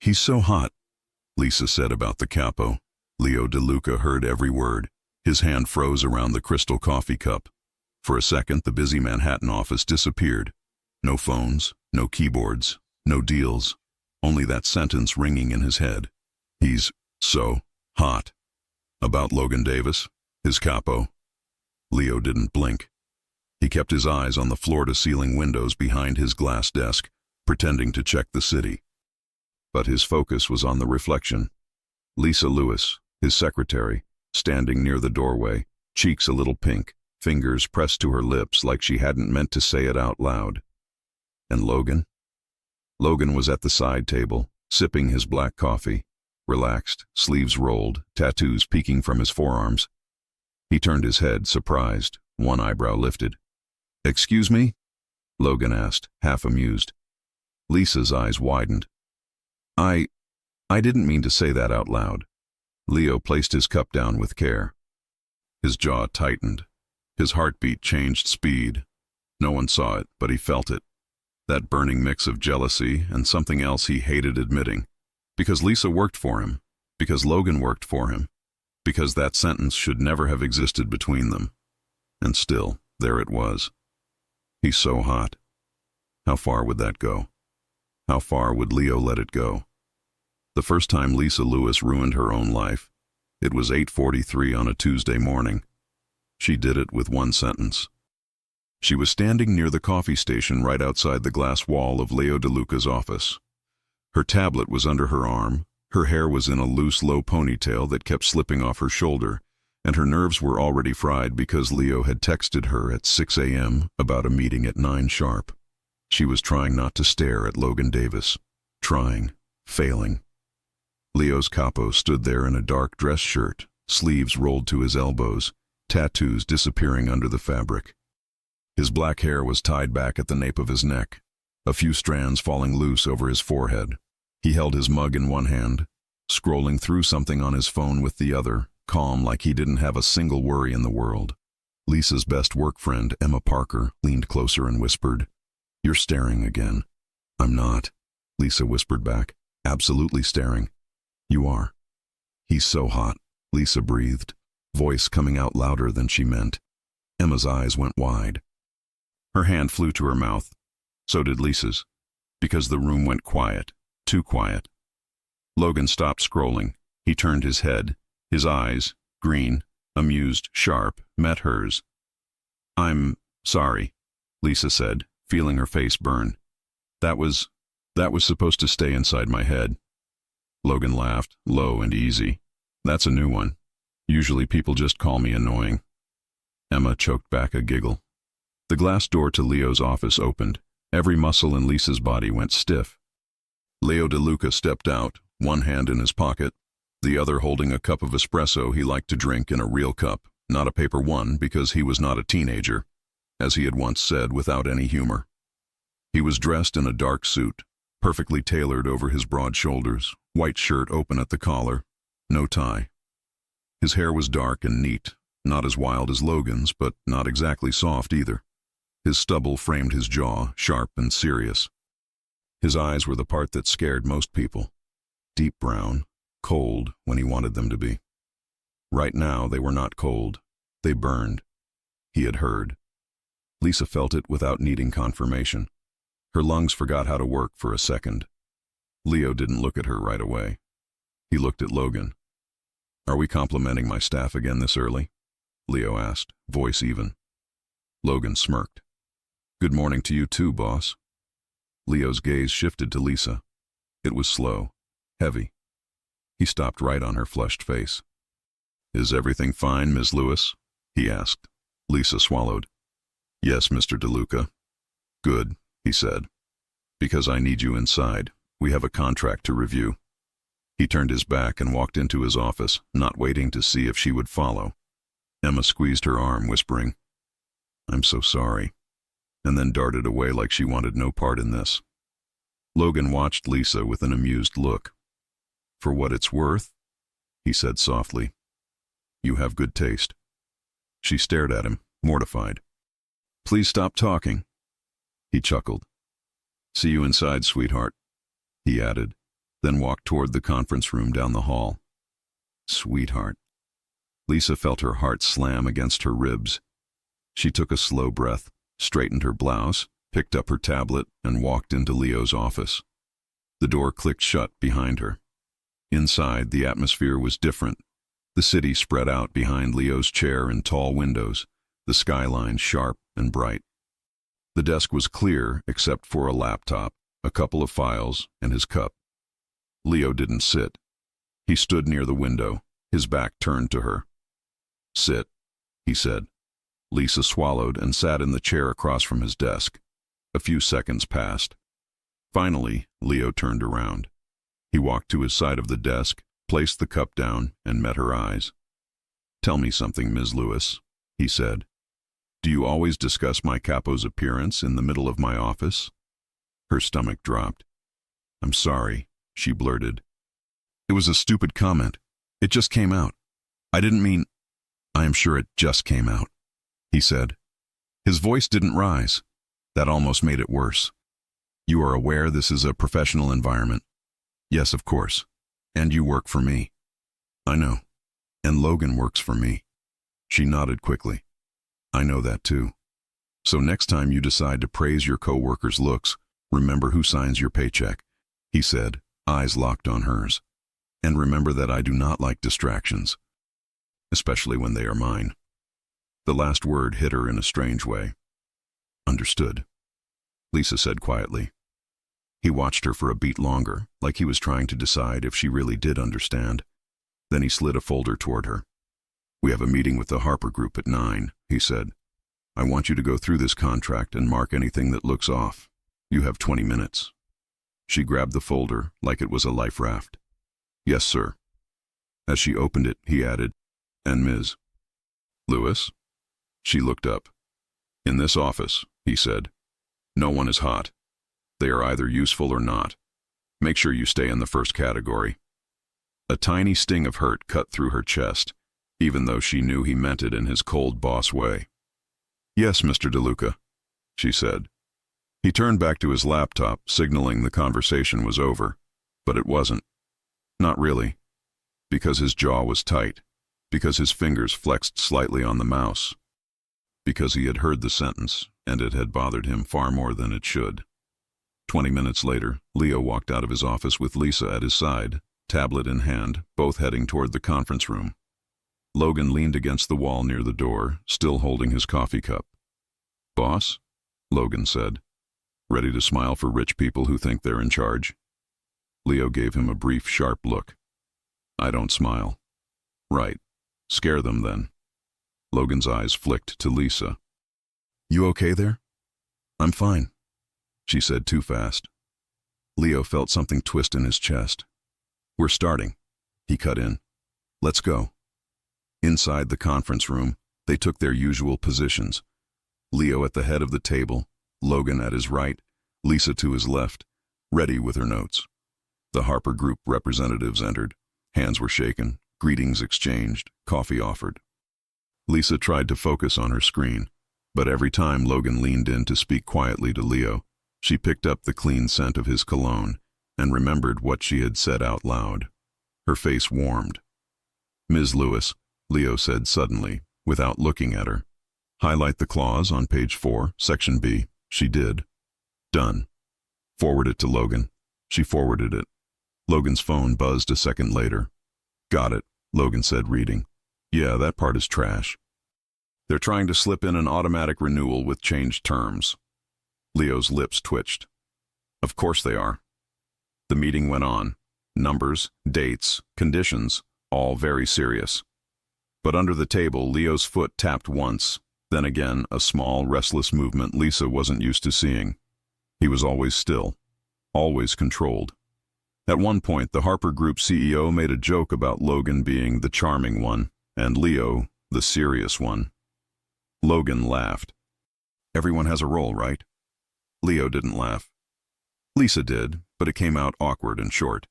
He's so hot, Lisa said about the Capo. Leo DeLuca heard every word. His hand froze around the crystal coffee cup. For a second, the busy Manhattan office disappeared. No phones, no keyboards, no deals. Only that sentence ringing in his head. He's so hot. About Logan Davis, his Capo. Leo didn't blink. He kept his eyes on the floor-to-ceiling windows behind his glass desk, pretending to check the city. But his focus was on the reflection. Lisa Lewis, his secretary, standing near the doorway, cheeks a little pink, fingers pressed to her lips like she hadn't meant to say it out loud. And Logan? Logan was at the side table, sipping his black coffee, relaxed, sleeves rolled, tattoos peeking from his forearms. He turned his head, surprised, one eyebrow lifted. "Excuse me?" Logan asked, half amused. Lisa's eyes widened. I didn't mean to say that out loud." Leo placed his cup down with care. His jaw tightened. His heartbeat changed speed. No one saw it, but he felt it. That burning mix of jealousy and something else he hated admitting. Because Lisa worked for him. Because Logan worked for him. Because that sentence should never have existed between them. And still, there it was. He's so hot. How far would that go? How far would Leo let it go? The first time Lisa Lewis ruined her own life, it was 8:43 on a Tuesday morning. She did it with one sentence. She was standing near the coffee station right outside the glass wall of Leo DeLuca's office. Her tablet was under her arm, her hair was in a loose, low ponytail that kept slipping off her shoulder, and her nerves were already fried because Leo had texted her at 6 a.m. about a meeting at 9 sharp. She was trying not to stare at Logan Davis. Trying. Failing. Leo's Capo stood there in a dark dress shirt, sleeves rolled to his elbows, tattoos disappearing under the fabric. His black hair was tied back at the nape of his neck, a few strands falling loose over his forehead. He held his mug in one hand, scrolling through something on his phone with the other, calm like he didn't have a single worry in the world. Lisa's best work friend, Emma Parker, leaned closer and whispered, "You're staring again." "I'm not," Lisa whispered back, "absolutely staring." "You are." "He's so hot," Lisa breathed, voice coming out louder than she meant. Emma's eyes went wide. Her hand flew to her mouth. So did Lisa's, because the room went quiet, too quiet. Logan stopped scrolling. He turned his head. His eyes, green, amused, sharp, met hers. "I'm sorry," Lisa said, feeling her face burn. That was supposed to stay inside my head." Logan laughed, low and easy. "That's a new one. Usually people just call me annoying." Emma choked back a giggle. The glass door to Leo's office opened. Every muscle in Lisa's body went stiff. Leo DeLuca stepped out, one hand in his pocket, the other holding a cup of espresso he liked to drink in a real cup, not a paper one because he was not a teenager, as he had once said without any humor. He was dressed in a dark suit, perfectly tailored over his broad shoulders, white shirt open at the collar, no tie. His hair was dark and neat, not as wild as Logan's, but not exactly soft either. His stubble framed his jaw, sharp and serious. His eyes were the part that scared most people. Deep brown, cold when he wanted them to be. Right now they were not cold. They burned. He had heard. Lisa felt it without needing confirmation. Her lungs forgot how to work for a second. Leo didn't look at her right away. He looked at Logan. "Are we complimenting my staff again this early?" Leo asked, voice even. Logan smirked. "Good morning to you too, boss." Leo's gaze shifted to Lisa. It was slow, heavy. He stopped right on her flushed face. "Is everything fine, Ms. Lewis?" he asked. Lisa swallowed. "Yes, Mr. DeLuca." "Good," he said. "Because I need you inside. We have a contract to review." He turned his back and walked into his office, not waiting to see if she would follow. Emma squeezed her arm, whispering, "I'm so sorry," and then darted away like she wanted no part in this. Logan watched Lisa with an amused look. "For what it's worth," he said softly, "you have good taste." She stared at him, mortified. "Please stop talking." He chuckled. "See you inside, sweetheart," he added, then walked toward the conference room down the hall. Sweetheart. Lisa felt her heart slam against her ribs. She took a slow breath, straightened her blouse, picked up her tablet, and walked into Leo's office. The door clicked shut behind her. Inside, the atmosphere was different. The city spread out behind Leo's chair in tall windows, the skyline sharp and bright. The desk was clear except for a laptop, a couple of files, and his cup. Leo didn't sit. He stood near the window, his back turned to her. "Sit," he said. Lisa swallowed and sat in the chair across from his desk. A few seconds passed. Finally, Leo turned around. He walked to his side of the desk, placed the cup down, and met her eyes. "Tell me something, Ms. Lewis," he said. "Do you always discuss my Capo's appearance in the middle of my office?" Her stomach dropped. "I'm sorry," she blurted. "It was a stupid comment. It just came out. I didn't mean—" "I am sure it just came out," he said. His voice didn't rise. That almost made it worse. "You are aware this is a professional environment?" "Yes, of course. And you work for me." "I know. And Logan works for me." She nodded quickly. "I know that too. So next time you decide to praise your co-worker's looks, remember who signs your paycheck," he said, eyes locked on hers. "And remember that I do not like distractions, especially when they are mine." The last word hit her in a strange way. "Understood," Lisa said quietly. He watched her for a beat longer, like he was trying to decide if she really did understand. Then he slid a folder toward her. "We have a meeting with the Harper Group at 9, he said. "I want you to go through this contract and mark anything that looks off. You have 20 minutes. She grabbed the folder like it was a life raft. "Yes, sir." As she opened it, he added, "And Ms. Lewis?" She looked up. "In this office," he said, "no one is hot. They are either useful or not. Make sure you stay in the first category." A tiny sting of hurt cut through her chest, even though she knew he meant it in his cold boss way. "Yes, Mr. DeLuca," she said. He turned back to his laptop, signaling the conversation was over, but it wasn't. Not really. Because his jaw was tight. Because his fingers flexed slightly on the mouse. Because he had heard the sentence, and it had bothered him far more than it should. 20 minutes later, Leo walked out of his office with Lisa at his side, tablet in hand, both heading toward the conference room. Logan leaned against the wall near the door, still holding his coffee cup. "Boss?" Logan said. "Ready to smile for rich people who think they're in charge?" Leo gave him a brief, sharp look. "I don't smile." "Right. Scare them then." Logan's eyes flicked to Lisa. "You okay there?" "I'm fine," she said too fast. Leo felt something twist in his chest. "We're starting," he cut in. "Let's go." Inside the conference room, they took their usual positions. Leo at the head of the table, Logan at his right, Lisa to his left, ready with her notes. The Harper Group representatives entered. Hands were shaken, greetings exchanged, coffee offered. Lisa tried to focus on her screen, but every time Logan leaned in to speak quietly to Leo, she picked up the clean scent of his cologne and remembered what she had said out loud. Her face warmed. "Ms. Lewis," Leo said suddenly, without looking at her. "Highlight the clause on page 4, section B." She did. "Done." "Forward it to Logan." She forwarded it. Logan's phone buzzed a second later. "Got it," Logan said, reading. "Yeah, that part is trash. They're trying to slip in an automatic renewal with changed terms." Leo's lips twitched. "Of course they are." The meeting went on. Numbers, dates, conditions, all very serious. But under the table, Leo's foot tapped once, then again a small, restless movement Lisa wasn't used to seeing. He was always still, always controlled. At one point, the Harper Group CEO made a joke about Logan being the charming one, and Leo, the serious one. Logan laughed. "Everyone has a role, right?" Leo didn't laugh. Lisa did, but it came out awkward and short.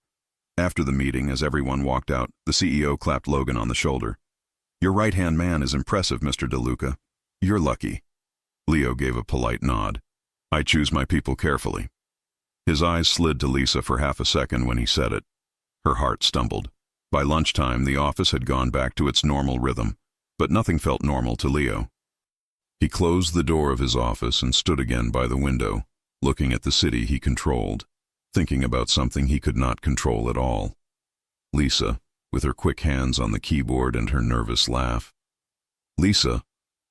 After the meeting, as everyone walked out, the CEO clapped Logan on the shoulder. "Your right-hand man is impressive, Mr. DeLuca. You're lucky." Leo gave a polite nod. "I choose my people carefully." His eyes slid to Lisa for half a second when he said it. Her heart stumbled. By lunchtime, the office had gone back to its normal rhythm, but nothing felt normal to Leo. He closed the door of his office and stood again by the window, looking at the city he controlled, thinking about something he could not control at all. Lisa, with her quick hands on the keyboard and her nervous laugh. Lisa,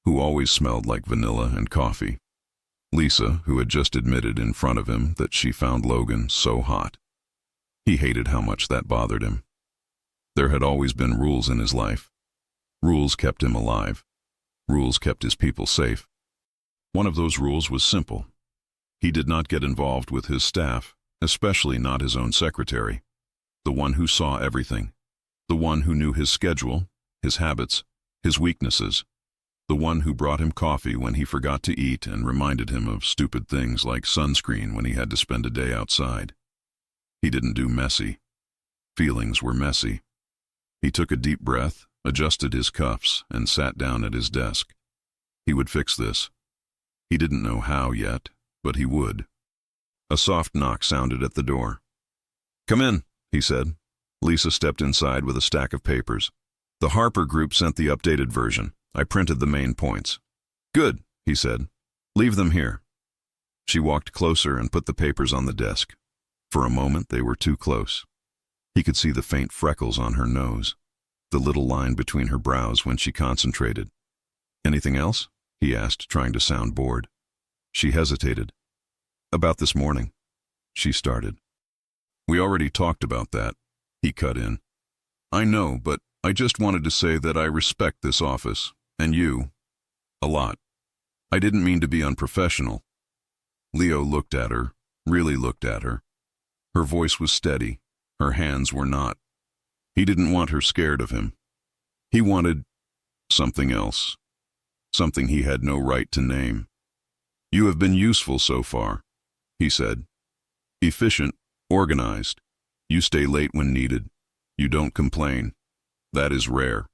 who always smelled like vanilla and coffee. Lisa, who had just admitted in front of him that she found Logan so hot. He hated how much that bothered him. There had always been rules in his life. Rules kept him alive. Rules kept his people safe. One of those rules was simple. He did not get involved with his staff, especially not his own secretary, the one who saw everything, the one who knew his schedule, his habits, his weaknesses, the one who brought him coffee when he forgot to eat and reminded him of stupid things like sunscreen when he had to spend a day outside. He didn't do messy. Feelings were messy. He took a deep breath, adjusted his cuffs, and sat down at his desk. He would fix this. He didn't know how yet, but he would. A soft knock sounded at the door. "Come in," he said. Lisa stepped inside with a stack of papers. "The Harper Group sent the updated version. I printed the main points." "Good," he said. "Leave them here." She walked closer and put the papers on the desk. For a moment they were too close. He could see the faint freckles on her nose, the little line between her brows when she concentrated. "Anything else?" he asked, trying to sound bored. She hesitated. "About this morning," she started. "We already talked about that," he cut in. "I know, but I just wanted to say that I respect this office, and you, a lot. I didn't mean to be unprofessional." Leo looked at her, really looked at her. Her voice was steady, her hands were not. He didn't want her scared of him. He wanted something else, something he had no right to name. "You have been useful so far," he said. "Efficient, organized. You stay late when needed. You don't complain. That is rare."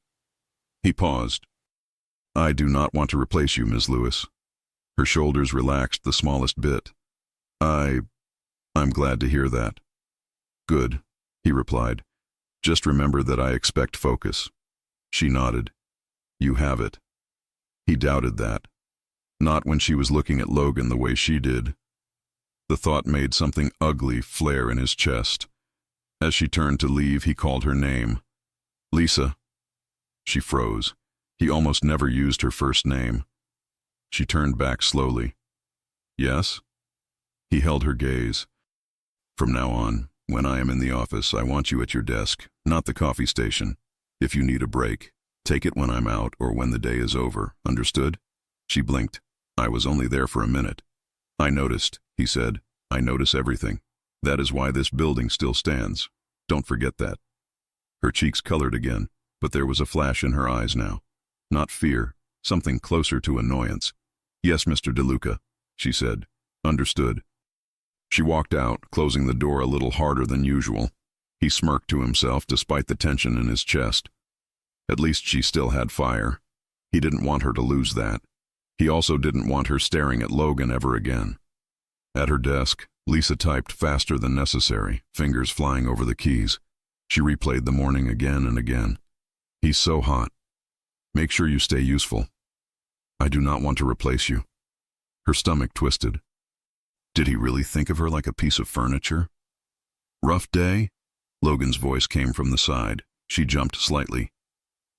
He paused. "I do not want to replace you, Ms. Lewis." Her shoulders relaxed the smallest bit. I'm glad to hear that." "Good," he replied. "Just remember that I expect focus." She nodded. "You have it." He doubted that. Not when she was looking at Logan the way she did. The thought made something ugly flare in his chest. As she turned to leave, he called her name. "Lisa." She froze. He almost never used her first name. She turned back slowly. "Yes?" He held her gaze. "From now on, when I am in the office, I want you at your desk, not the coffee station. If you need a break, take it when I'm out or when the day is over. Understood?" She blinked. "I was only there for a minute." "I noticed," he said. "I notice everything. That is why this building still stands. Don't forget that." Her cheeks colored again, but there was a flash in her eyes now. Not fear, something closer to annoyance. "Yes, Mr. DeLuca," she said. "Understood." She walked out, closing the door a little harder than usual. He smirked to himself despite the tension in his chest. At least she still had fire. He didn't want her to lose that. He also didn't want her staring at Logan ever again. At her desk, Lisa typed faster than necessary, fingers flying over the keys. She replayed the morning again and again. "He's so hot. Make sure you stay useful. I do not want to replace you." Her stomach twisted. Did he really think of her like a piece of furniture? "Rough day?" Logan's voice came from the side. She jumped slightly.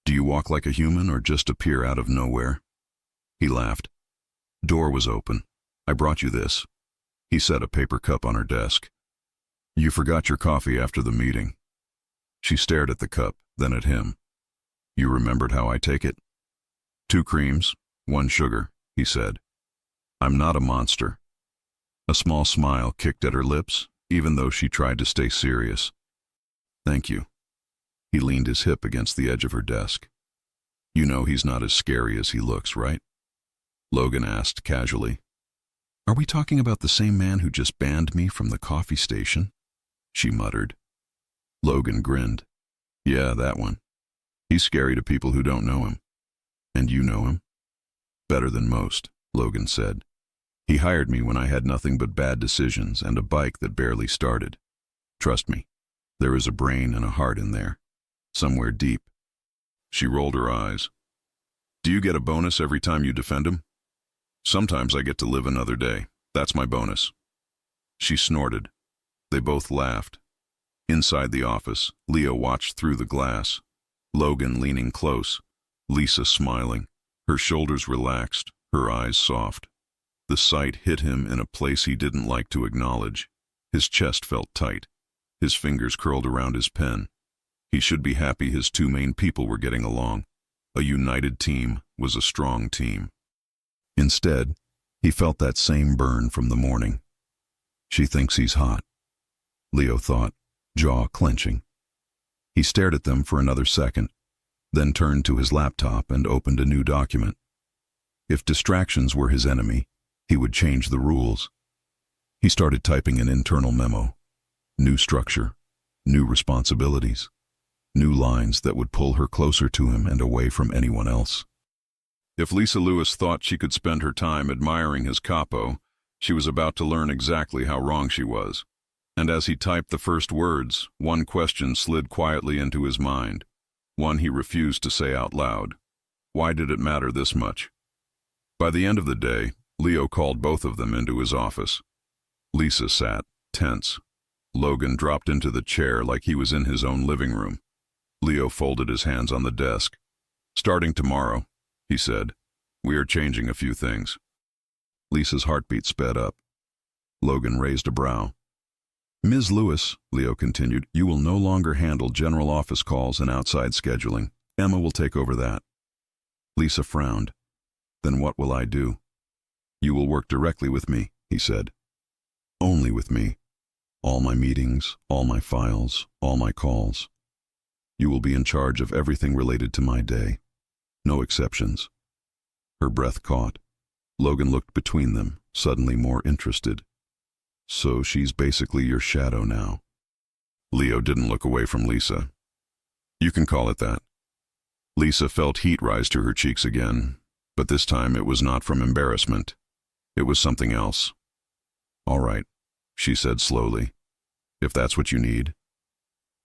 "Do you walk like a human or just appear out of nowhere?" He laughed. "Door was open. I brought you this." He set a paper cup on her desk. "You forgot your coffee after the meeting." She stared at the cup, then at him. "You remembered how I take it?" "2 creams, 1 sugar," he said. "I'm not a monster." A small smile kicked at her lips, even though she tried to stay serious. "Thank you." He leaned his hip against the edge of her desk. "You know he's not as scary as he looks, right?" Logan asked casually. "Are we talking about the same man who just banned me from the coffee station?" She muttered. Logan grinned. "Yeah, that one. He's scary to people who don't know him." "And you know him?" "Better than most," Logan said. He hired me when I had nothing but bad decisions and a bike that barely started. Trust me, there is a brain and a heart in there, somewhere deep." She rolled her eyes. "Do you get a bonus every time you defend him?" "Sometimes I get to live another day. That's my bonus." She snorted. They both laughed. Inside the office, Leo watched through the glass. Logan leaning close, Lisa smiling, her shoulders relaxed, her eyes soft. The sight hit him in a place he didn't like to acknowledge. His chest felt tight. His fingers curled around his pen. He should be happy his two main people were getting along. A united team was a strong team. Instead, he felt that same burn from the morning. She thinks he's hot, Leo thought, jaw clenching. He stared at them for another second, then turned to his laptop and opened a new document. If distractions were his enemy, he would change the rules. He started typing an internal memo. New structure, new responsibilities, new lines that would pull her closer to him and away from anyone else. If Lisa Lewis thought she could spend her time admiring his capo, she was about to learn exactly how wrong she was. And as he typed the first words, one question slid quietly into his mind, one he refused to say out loud. Why did it matter this much? By the end of the day, Leo called both of them into his office. Lisa sat, tense. Logan dropped into the chair like he was in his own living room. Leo folded his hands on the desk. "Starting tomorrow," he said, "we are changing a few things." Lisa's heartbeat sped up. Logan raised a brow. "Ms. Lewis," Leo continued, "you will no longer handle general office calls and outside scheduling. Emma will take over that." Lisa frowned. "Then what will I do?" "You will work directly with me," he said. "Only with me. All my meetings, all my files, all my calls. You will be in charge of everything related to my day. No exceptions." Her breath caught. Logan looked between them, suddenly more interested. "So she's basically your shadow now." Leo didn't look away from Lisa. "You can call it that." Lisa felt heat rise to her cheeks again, but this time it was not from embarrassment. It was something else. "All right," she said slowly, "if that's what you need."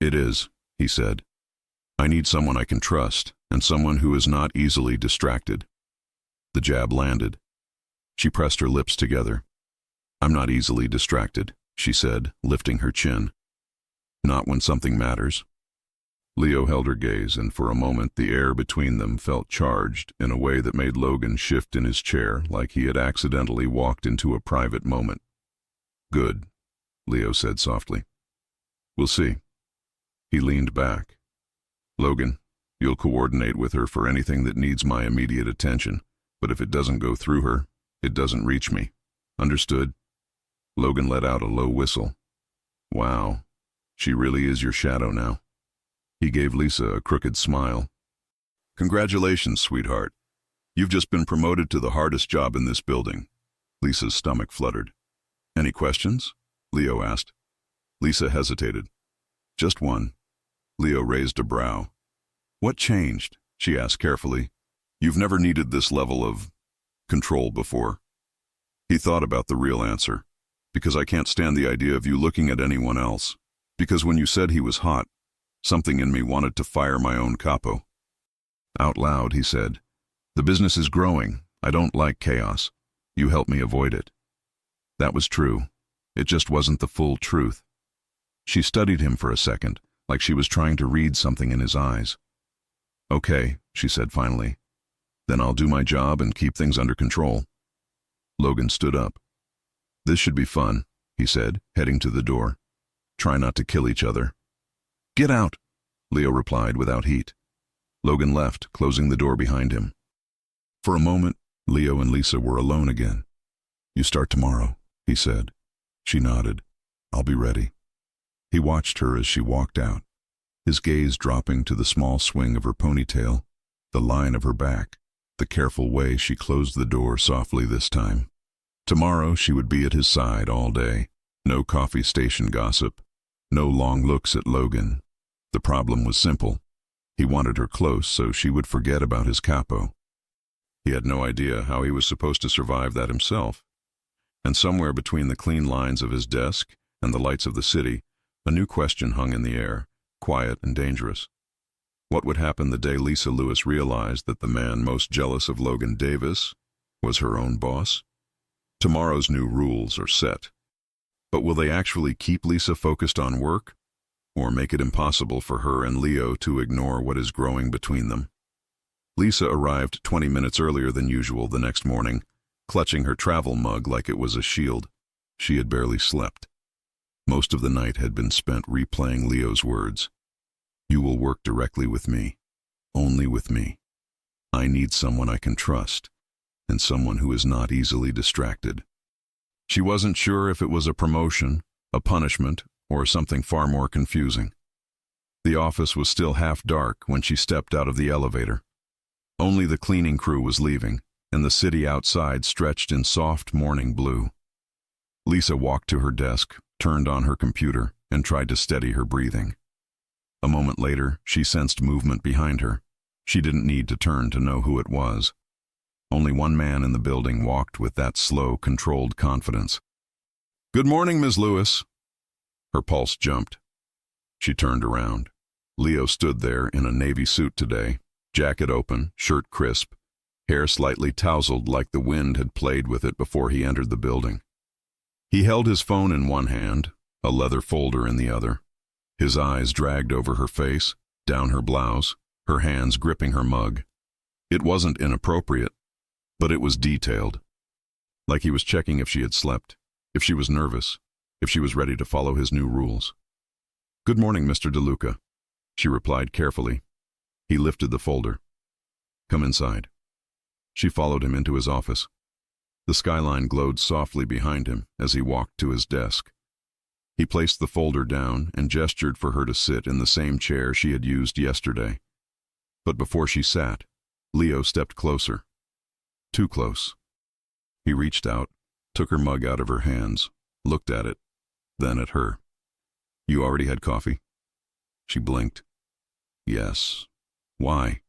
"It is," he said. "I need someone I can trust, and someone who is not easily distracted." The jab landed. She pressed her lips together. "I'm not easily distracted," she said, lifting her chin. "Not when something matters." Leo held her gaze, and for a moment the air between them felt charged in a way that made Logan shift in his chair like he had accidentally walked into a private moment. "Good," Leo said softly. "We'll see." He leaned back. "Logan, you'll coordinate with her for anything that needs my immediate attention, but if it doesn't go through her, it doesn't reach me. Understood?" Logan let out a low whistle. "Wow, she really is your shadow now." He gave Lisa a crooked smile. "Congratulations, sweetheart. You've just been promoted to the hardest job in this building." Lisa's stomach fluttered. "Any questions?" Leo asked. Lisa hesitated. "Just one." Leo raised a brow. "What changed?" she asked carefully. "You've never needed this level of control before." He thought about the real answer. "Because I can't stand the idea of you looking at anyone else. Because when you said he was hot, something in me wanted to fire my own capo." Out loud, he said, "The business is growing. I don't like chaos. You help me avoid it." That was true. It just wasn't the full truth. She studied him for a second, like she was trying to read something in his eyes. "Okay," she said finally. "Then I'll do my job and keep things under control." Logan stood up. "This should be fun," he said, heading to the door. "Try not to kill each other." "Get out," Leo replied without heat. Logan left, closing the door behind him. For a moment, Leo and Lisa were alone again. "You start tomorrow," he said. She nodded. "I'll be ready." He watched her as she walked out, his gaze dropping to the small swing of her ponytail, the line of her back, the careful way she closed the door softly this time. Tomorrow she would be at his side all day. No coffee station gossip, no long looks at Logan. The problem was simple. He wanted her close so she would forget about his capo. He had no idea how he was supposed to survive that himself. And somewhere between the clean lines of his desk and the lights of the city, a new question hung in the air, quiet and dangerous. What would happen the day Lisa Lewis realized that the man most jealous of Logan Davis was her own boss? Tomorrow's new rules are set. But will they actually keep Lisa focused on work, or make it impossible for her and Leo to ignore what is growing between them? Lisa arrived 20 minutes earlier than usual the next morning, clutching her travel mug like it was a shield. She had barely slept. Most of the night had been spent replaying Leo's words. You will work directly with me, only with me. I need someone I can trust, and someone who is not easily distracted. She wasn't sure if it was a promotion, a punishment, or something far more confusing. The office was still half dark when she stepped out of the elevator. Only the cleaning crew was leaving, and the city outside stretched in soft morning blue. Lisa walked to her desk, turned on her computer, and tried to steady her breathing. A moment later, she sensed movement behind her. She didn't need to turn to know who it was. Only one man in the building walked with that slow, controlled confidence. "Good morning, Ms. Lewis." Her pulse jumped. She turned around. Leo stood there in a navy suit today, jacket open, shirt crisp, hair slightly tousled like the wind had played with it before he entered the building. He held his phone in one hand, a leather folder in the other. His eyes dragged over her face, down her blouse, her hands gripping her mug. It wasn't inappropriate, but it was detailed. Like he was checking if she had slept, if she was nervous, if she was ready to follow his new rules. "Good morning, Mr. DeLuca," she replied carefully. He lifted the folder. "Come inside." She followed him into his office. The skyline glowed softly behind him as he walked to his desk. He placed the folder down and gestured for her to sit in the same chair she had used yesterday. But before she sat, Leo stepped closer. Too close. He reached out, took her mug out of her hands, looked at it, then at her. "You already had coffee?" She blinked. "Yes. Why?"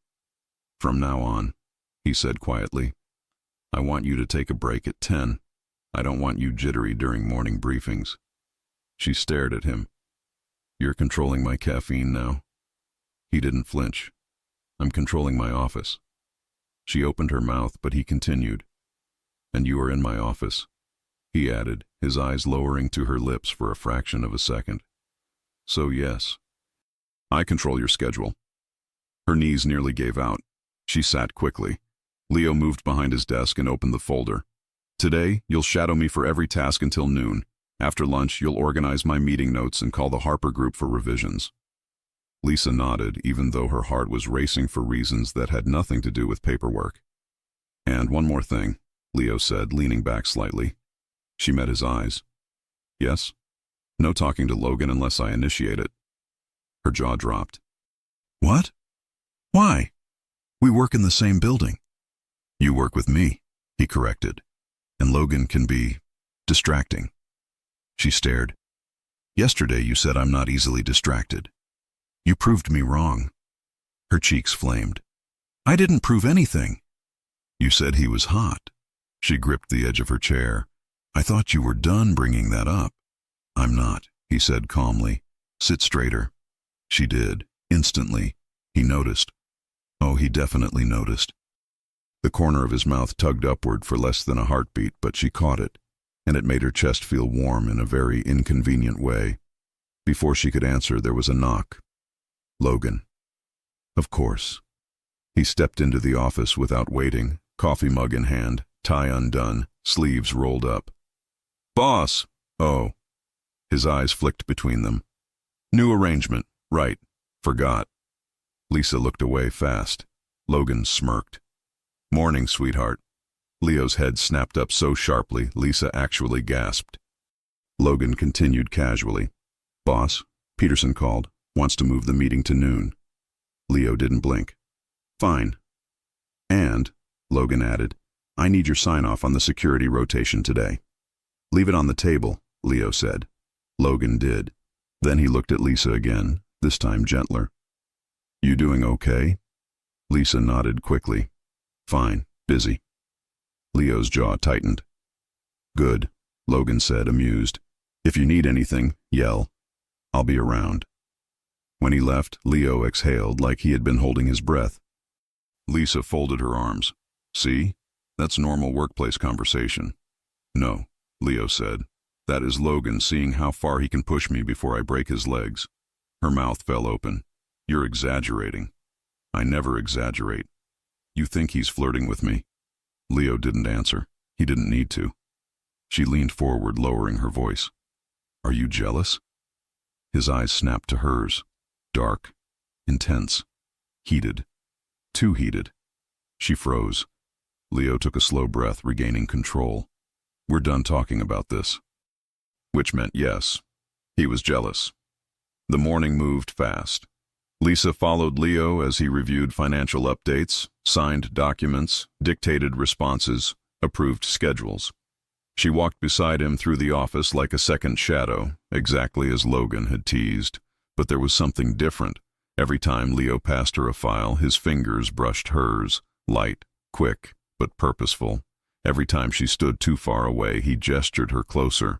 "From now on," he said quietly, "I want you to take a break at 10. I don't want you jittery during morning briefings." She stared at him. "You're controlling my caffeine now?" He didn't flinch. "I'm controlling my office." She opened her mouth, but he continued. "And you are in my office," he added, his eyes lowering to her lips for a fraction of a second. "So yes, I control your schedule." Her knees nearly gave out. She sat quickly. Leo moved behind his desk and opened the folder. "Today, you'll shadow me for every task until noon. After lunch, you'll organize my meeting notes and call the Harper group for revisions." Lisa nodded, even though her heart was racing for reasons that had nothing to do with paperwork. "And one more thing," Leo said, leaning back slightly. She met his eyes. "Yes? No talking to Logan unless I initiate it." Her jaw dropped. "What? Why? We work in the same building." "You work with me," he corrected. "And Logan can be distracting." She stared. "Yesterday you said I'm not easily distracted. You proved me wrong." Her cheeks flamed. "I didn't prove anything." "You said he was hot." She gripped the edge of her chair. "I thought you were done bringing that up." "I'm not," he said calmly. "Sit straighter." She did, instantly. He noticed. Oh, he definitely noticed. The corner of his mouth tugged upward for less than a heartbeat, but she caught it, and it made her chest feel warm in a very inconvenient way. Before she could answer, there was a knock. Logan. Of course. He stepped into the office without waiting, coffee mug in hand, tie undone, sleeves rolled up. "Boss!" "Oh." His eyes flicked between them. "New arrangement. Right. Forgot." Lisa looked away fast. Logan smirked. "Morning, sweetheart." Leo's head snapped up so sharply, Lisa actually gasped. Logan continued casually. "Boss, Peterson called. Wants to move the meeting to noon." Leo didn't blink. "Fine. And," Logan added, "I need your sign-off on the security rotation today." "Leave it on the table," Leo said. Logan did. Then he looked at Lisa again, this time gentler. "You doing okay?" Lisa nodded quickly. "Fine. Busy." Leo's jaw tightened. "Good. Logan said, amused. If you need anything, yell. I'll be around. When he left, Leo exhaled like he had been holding his breath. Lisa folded her arms. See? That's normal workplace conversation. No, Leo said. That is Logan seeing how far he can push me before I break his legs. Her mouth fell open. You're exaggerating. I never exaggerate. You think he's flirting with me? Leo didn't answer. He didn't need to. She leaned forward, lowering her voice. Are you jealous? His eyes snapped to hers. Dark, intense, heated. Too heated. She froze. Leo took a slow breath, regaining control. We're done talking about this. Which meant yes. He was jealous. The morning moved fast. Lisa followed Leo as he reviewed financial updates, signed documents, dictated responses, approved schedules. She walked beside him through the office like a second shadow, exactly as Logan had teased. But there was something different. Every time Leo passed her a file, his fingers brushed hers, light, quick, but purposeful. Every time she stood too far away, he gestured her closer.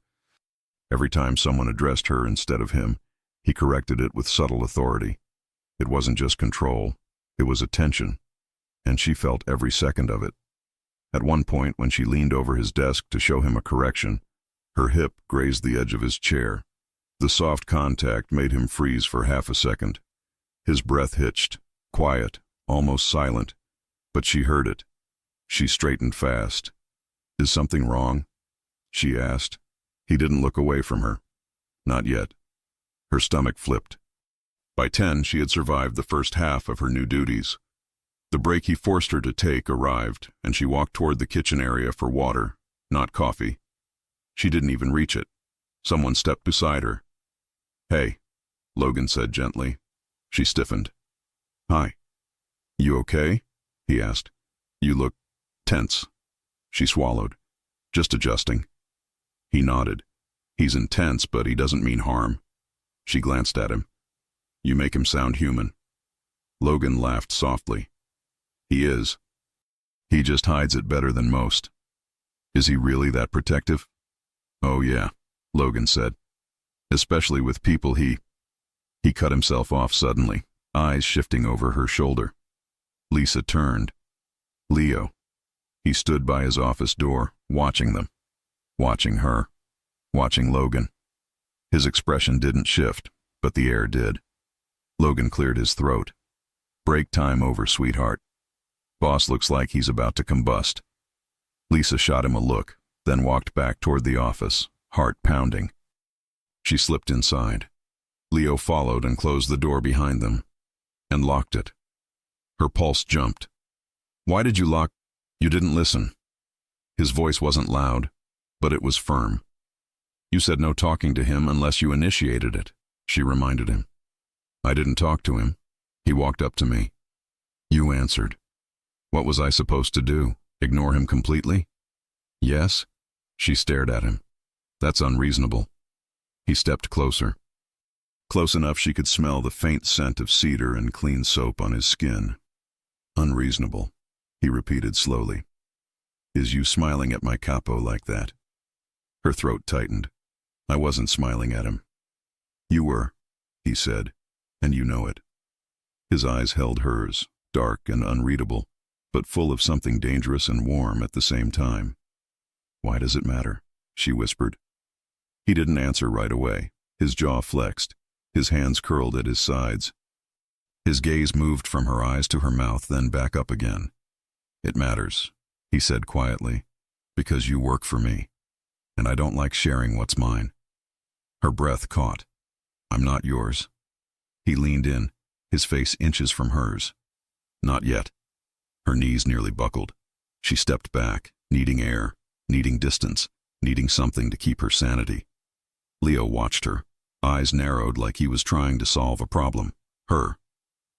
Every time someone addressed her instead of him, he corrected it with subtle authority. It wasn't just control, it was attention, and she felt every second of it. At one point, when she leaned over his desk to show him a correction, her hip grazed the edge of his chair. The soft contact made him freeze for half a second. His breath hitched, quiet, almost silent, but she heard it. She straightened fast. Is something wrong? She asked. He didn't look away from her. Not yet. Her stomach flipped. By 10, she had survived the first half of her new duties. The break he forced her to take arrived, and she walked toward the kitchen area for water, not coffee. She didn't even reach it. Someone stepped beside her. Hey, Logan said gently. She stiffened. Hi. You okay? He asked. You look tense. She swallowed. Just adjusting. He nodded. He's intense, but he doesn't mean harm. She glanced at him. You make him sound human. Logan laughed softly. He is. He just hides it better than most. Is he really that protective? Oh yeah, Logan said. Especially with people He cut himself off suddenly, eyes shifting over her shoulder. Lisa turned. Leo. He stood by his office door, watching them. Watching her. Watching Logan. His expression didn't shift, but the air did. Logan cleared his throat. Break time over, sweetheart. Boss looks like he's about to combust. Lisa shot him a look, then walked back toward the office, heart pounding. She slipped inside. Leo followed and closed the door behind them, and locked it. Her pulse jumped. Why did you lock? You didn't listen. His voice wasn't loud, but it was firm. You said no talking to him unless you initiated it, she reminded him. I didn't talk to him. He walked up to me. You answered. What was I supposed to do? Ignore him completely? Yes. She stared at him. That's unreasonable. He stepped closer. Close enough she could smell the faint scent of cedar and clean soap on his skin. Unreasonable, he repeated slowly. Is you smiling at my capo like that? Her throat tightened. I wasn't smiling at him. You were, he said, and you know it. His eyes held hers, dark and unreadable, but full of something dangerous and warm at the same time. Why does it matter? She whispered. He didn't answer right away. His jaw flexed, his hands curled at his sides. His gaze moved from her eyes to her mouth, then back up again. It matters, he said quietly, because you work for me, and I don't like sharing what's mine. Her breath caught. I'm not yours. He leaned in, his face inches from hers. Not yet. Her knees nearly buckled. She stepped back, needing air, needing distance, needing something to keep her sanity. Leo watched her, eyes narrowed like he was trying to solve a problem. Her.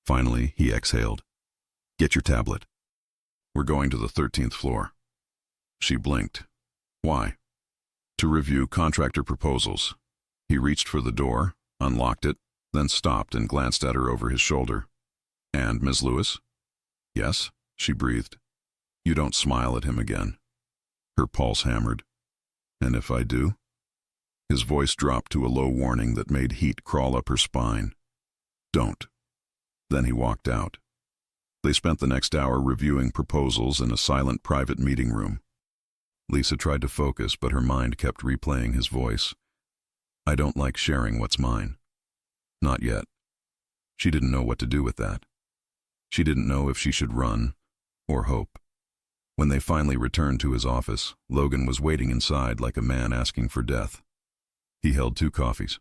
Finally, he exhaled. Get your tablet. We're going to the 13th floor. She blinked. Why? To review contractor proposals. He reached for the door, unlocked it, then stopped and glanced at her over his shoulder. And Miss Lewis? Yes, she breathed. You don't smile at him again. Her pulse hammered. And if I do? His voice dropped to a low warning that made heat crawl up her spine. Don't. Then he walked out. They spent the next hour reviewing proposals in a silent private meeting room. Lisa tried to focus, but her mind kept replaying his voice. I don't like sharing what's mine. Not yet. She didn't know what to do with that. She didn't know if she should run or hope. When they finally returned to his office, Logan was waiting inside like a man asking for death. He held 2 coffees.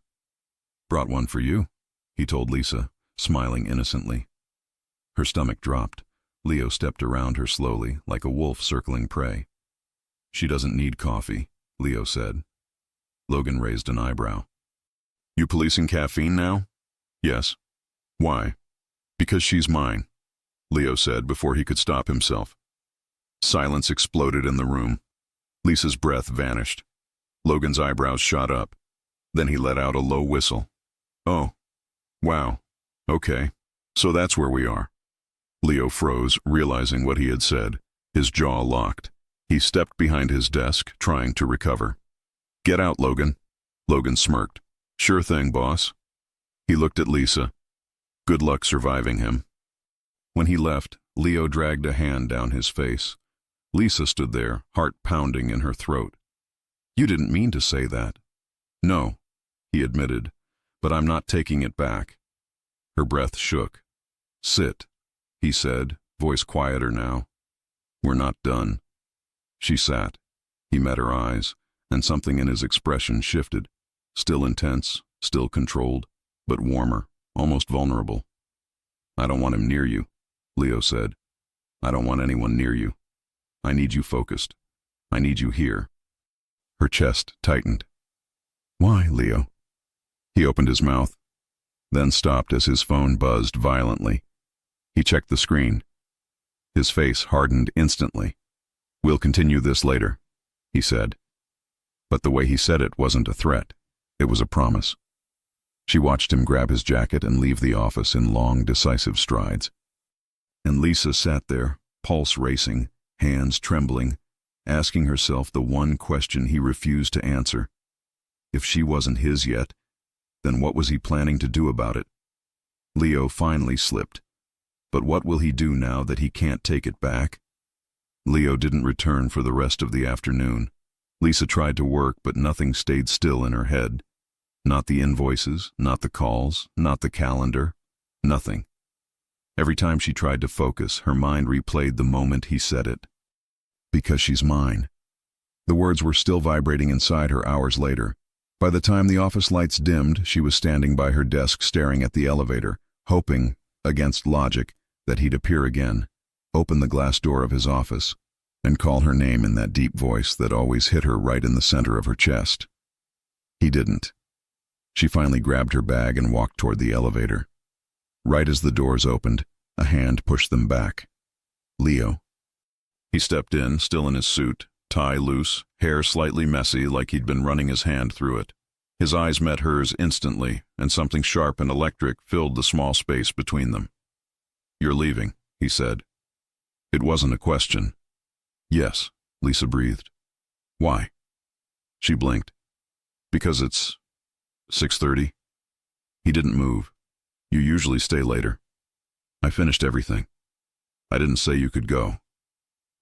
Brought one for you, he told Lisa, smiling innocently. Her stomach dropped. Leo stepped around her slowly, like a wolf circling prey. She doesn't need coffee, Leo said. Logan raised an eyebrow. You policing caffeine now? Yes. Why? Because she's mine, Leo said before he could stop himself. Silence exploded in the room. Lisa's breath vanished. Logan's eyebrows shot up. Then he let out a low whistle. Oh. Wow. Okay. So that's where we are. Leo froze, realizing what he had said. His jaw locked. He stepped behind his desk, trying to recover. Get out, Logan. Logan smirked. Sure thing, boss. He looked at Lisa. Good luck surviving him. When he left, Leo dragged a hand down his face. Lisa stood there, heart pounding in her throat. You didn't mean to say that. No, he admitted, but I'm not taking it back. Her breath shook. Sit, he said, voice quieter now. We're not done. She sat. He met her eyes, and something in his expression shifted. Still intense, still controlled, but warmer, almost vulnerable. I don't want him near you, Leo said. I don't want anyone near you. I need you focused. I need you here. Her chest tightened. Why, Leo? He opened his mouth, then stopped as his phone buzzed violently. He checked the screen. His face hardened instantly. We'll continue this later, he said. But the way he said it wasn't a threat. It was a promise. She watched him grab his jacket and leave the office in long, decisive strides. And Lisa sat there, pulse racing, hands trembling, asking herself the one question he refused to answer. If she wasn't his yet, then what was he planning to do about it? Leo finally slipped. But what will he do now that he can't take it back? Leo didn't return for the rest of the afternoon. Lisa tried to work, but nothing stayed still in her head. Not the invoices, not the calls, not the calendar, nothing. Every time she tried to focus, her mind replayed the moment he said it. Because she's mine. The words were still vibrating inside her hours later. By the time the office lights dimmed, she was standing by her desk staring at the elevator, hoping, against logic, that he'd appear again, open the glass door of his office, and call her name in that deep voice that always hit her right in the center of her chest. He didn't. She finally grabbed her bag and walked toward the elevator. Right as the doors opened, a hand pushed them back. Leo. He stepped in, still in his suit, tie loose, hair slightly messy like he'd been running his hand through it. His eyes met hers instantly, and something sharp and electric filled the small space between them. You're leaving, he said. It wasn't a question. Yes, Lisa breathed. Why? She blinked. Because it's 6:30. He didn't move. You usually stay later. I finished everything. I didn't say you could go.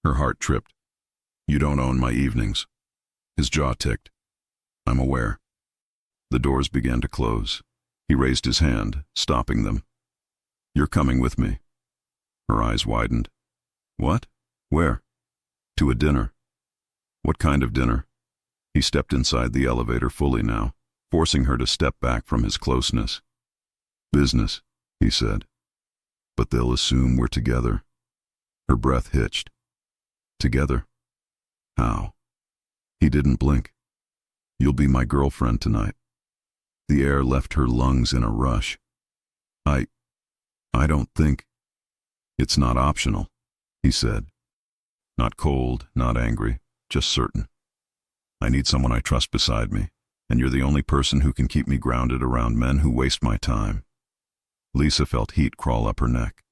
Her heart tripped. You don't own my evenings. His jaw ticked. I'm aware. The doors began to close. He raised his hand, stopping them. You're coming with me. Her eyes widened. What? Where? To a dinner. What kind of dinner? He stepped inside the elevator fully now, forcing her to step back from his closeness. Business, he said. But they'll assume we're together. Her breath hitched. Together? How? He didn't blink. You'll be my girlfriend tonight. The air left her lungs in a rush. I don't think. It's not optional, he said. Not cold, not angry, just certain. I need someone I trust beside me, and you're the only person who can keep me grounded around men who waste my time. Lisa felt heat crawl up her neck.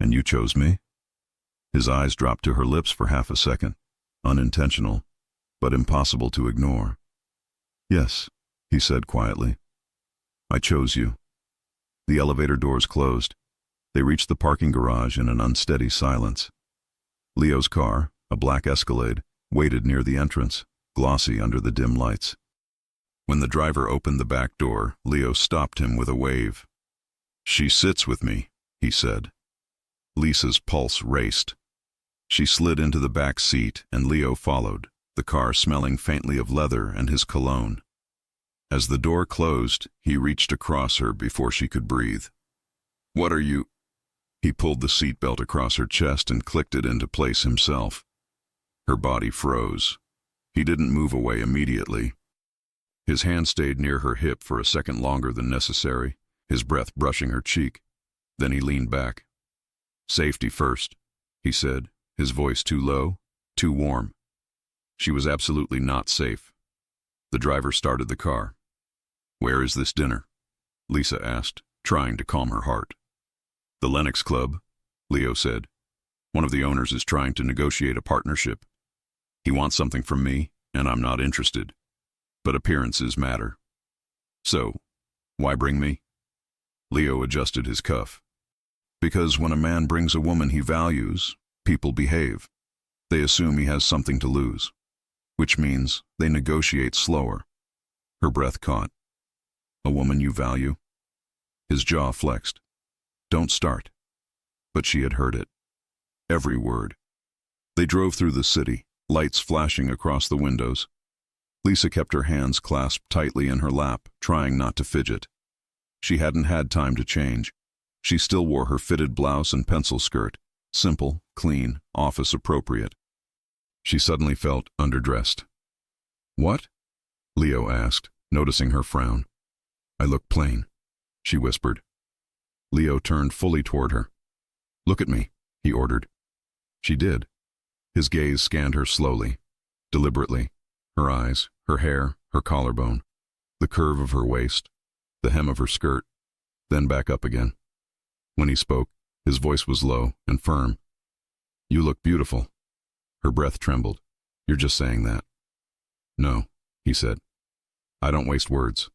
And you chose me? His eyes dropped to her lips for half a second. Unintentional, but impossible to ignore. "Yes," he said quietly. "I chose you." The elevator doors closed. They reached the parking garage in an unsteady silence. Leo's car, a black Escalade, waited near the entrance, glossy under the dim lights. When the driver opened the back door, Leo stopped him with a wave. "She sits with me," he said. Lisa's pulse raced. She slid into the back seat, and Leo followed, the car smelling faintly of leather and his cologne. As the door closed, he reached across her before she could breathe. "What are you—" He pulled the seatbelt across her chest and clicked it into place himself. Her body froze. He didn't move away immediately. His hand stayed near her hip for a second longer than necessary, his breath brushing her cheek. Then he leaned back. "Safety first," he said, his voice too low, too warm. She was absolutely not safe. The driver started the car. "Where is this dinner?" Lisa asked, trying to calm her heart. "The Lennox Club," Leo said. "One of the owners is trying to negotiate a partnership. He wants something from me, and I'm not interested. But appearances matter. So, why bring me?" Leo adjusted his cuff. "Because when a man brings a woman he values, people behave. They assume he has something to lose, which means they negotiate slower." Her breath caught. "A woman you value?" His jaw flexed. "Don't start." But she had heard it. Every word. They drove through the city, lights flashing across the windows. Lisa kept her hands clasped tightly in her lap, trying not to fidget. She hadn't had time to change. She still wore her fitted blouse and pencil skirt, simple, clean, office-appropriate. She suddenly felt underdressed. "What?" Leo asked, noticing her frown. "I look plain," she whispered. Leo turned fully toward her. "Look at me," he ordered. She did. His gaze scanned her slowly, deliberately. Her eyes, her hair, her collarbone, the curve of her waist, the hem of her skirt, then back up again. When he spoke, his voice was low and firm. "You look beautiful." Her breath trembled. "You're just saying that." "No," he said. "I don't waste words,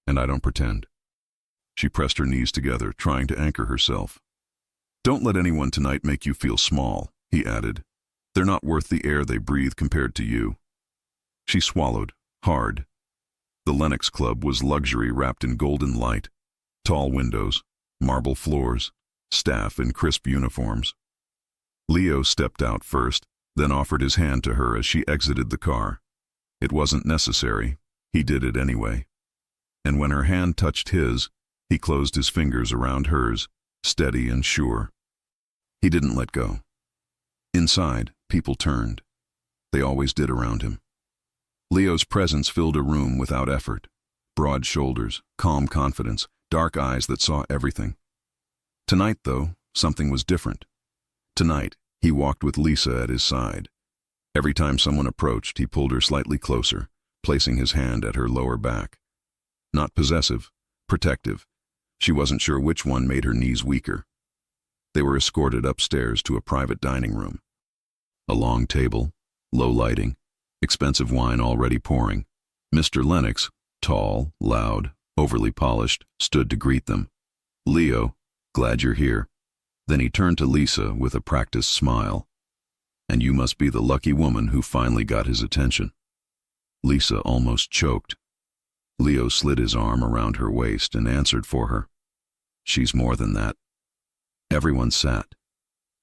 and I don't pretend." She pressed her knees together, trying to anchor herself. "Don't let anyone tonight make you feel small," he added. "They're not worth the air they breathe compared to you." She swallowed, hard. The Lennox Club was luxury wrapped in golden light, tall windows, marble floors, staff in crisp uniforms. Leo stepped out first, then offered his hand to her as she exited the car. It wasn't necessary. He did it anyway. And when her hand touched his, he closed his fingers around hers, steady and sure. He didn't let go. Inside, people turned. They always did around him. Leo's presence filled a room without effort. Broad shoulders, calm confidence, dark eyes that saw everything. Tonight, though, something was different. Tonight, he walked with Lisa at his side. Every time someone approached, he pulled her slightly closer, placing his hand at her lower back. Not possessive, protective. She wasn't sure which one made her knees weaker. They were escorted upstairs to a private dining room. A long table, low lighting, expensive wine already pouring. Mr. Lennox, tall, loud, overly polished, stood to greet them. "Leo, glad you're here." Then he turned to Lisa with a practiced smile. "And you must be the lucky woman who finally got his attention." Lisa almost choked. Leo slid his arm around her waist and answered for her. "She's more than that." Everyone sat.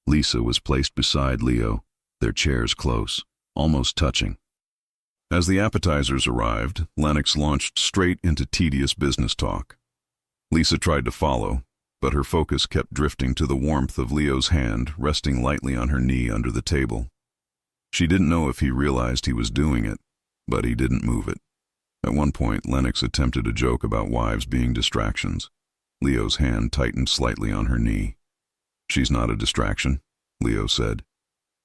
Lisa was placed beside Leo, their chairs close, almost touching. As the appetizers arrived, Lennox launched straight into tedious business talk. Lisa tried to follow, but her focus kept drifting to the warmth of Leo's hand resting lightly on her knee under the table. She didn't know if he realized he was doing it, but he didn't move it. At one point, Lennox attempted a joke about wives being distractions. Leo's hand tightened slightly on her knee. "She's not a distraction," Leo said.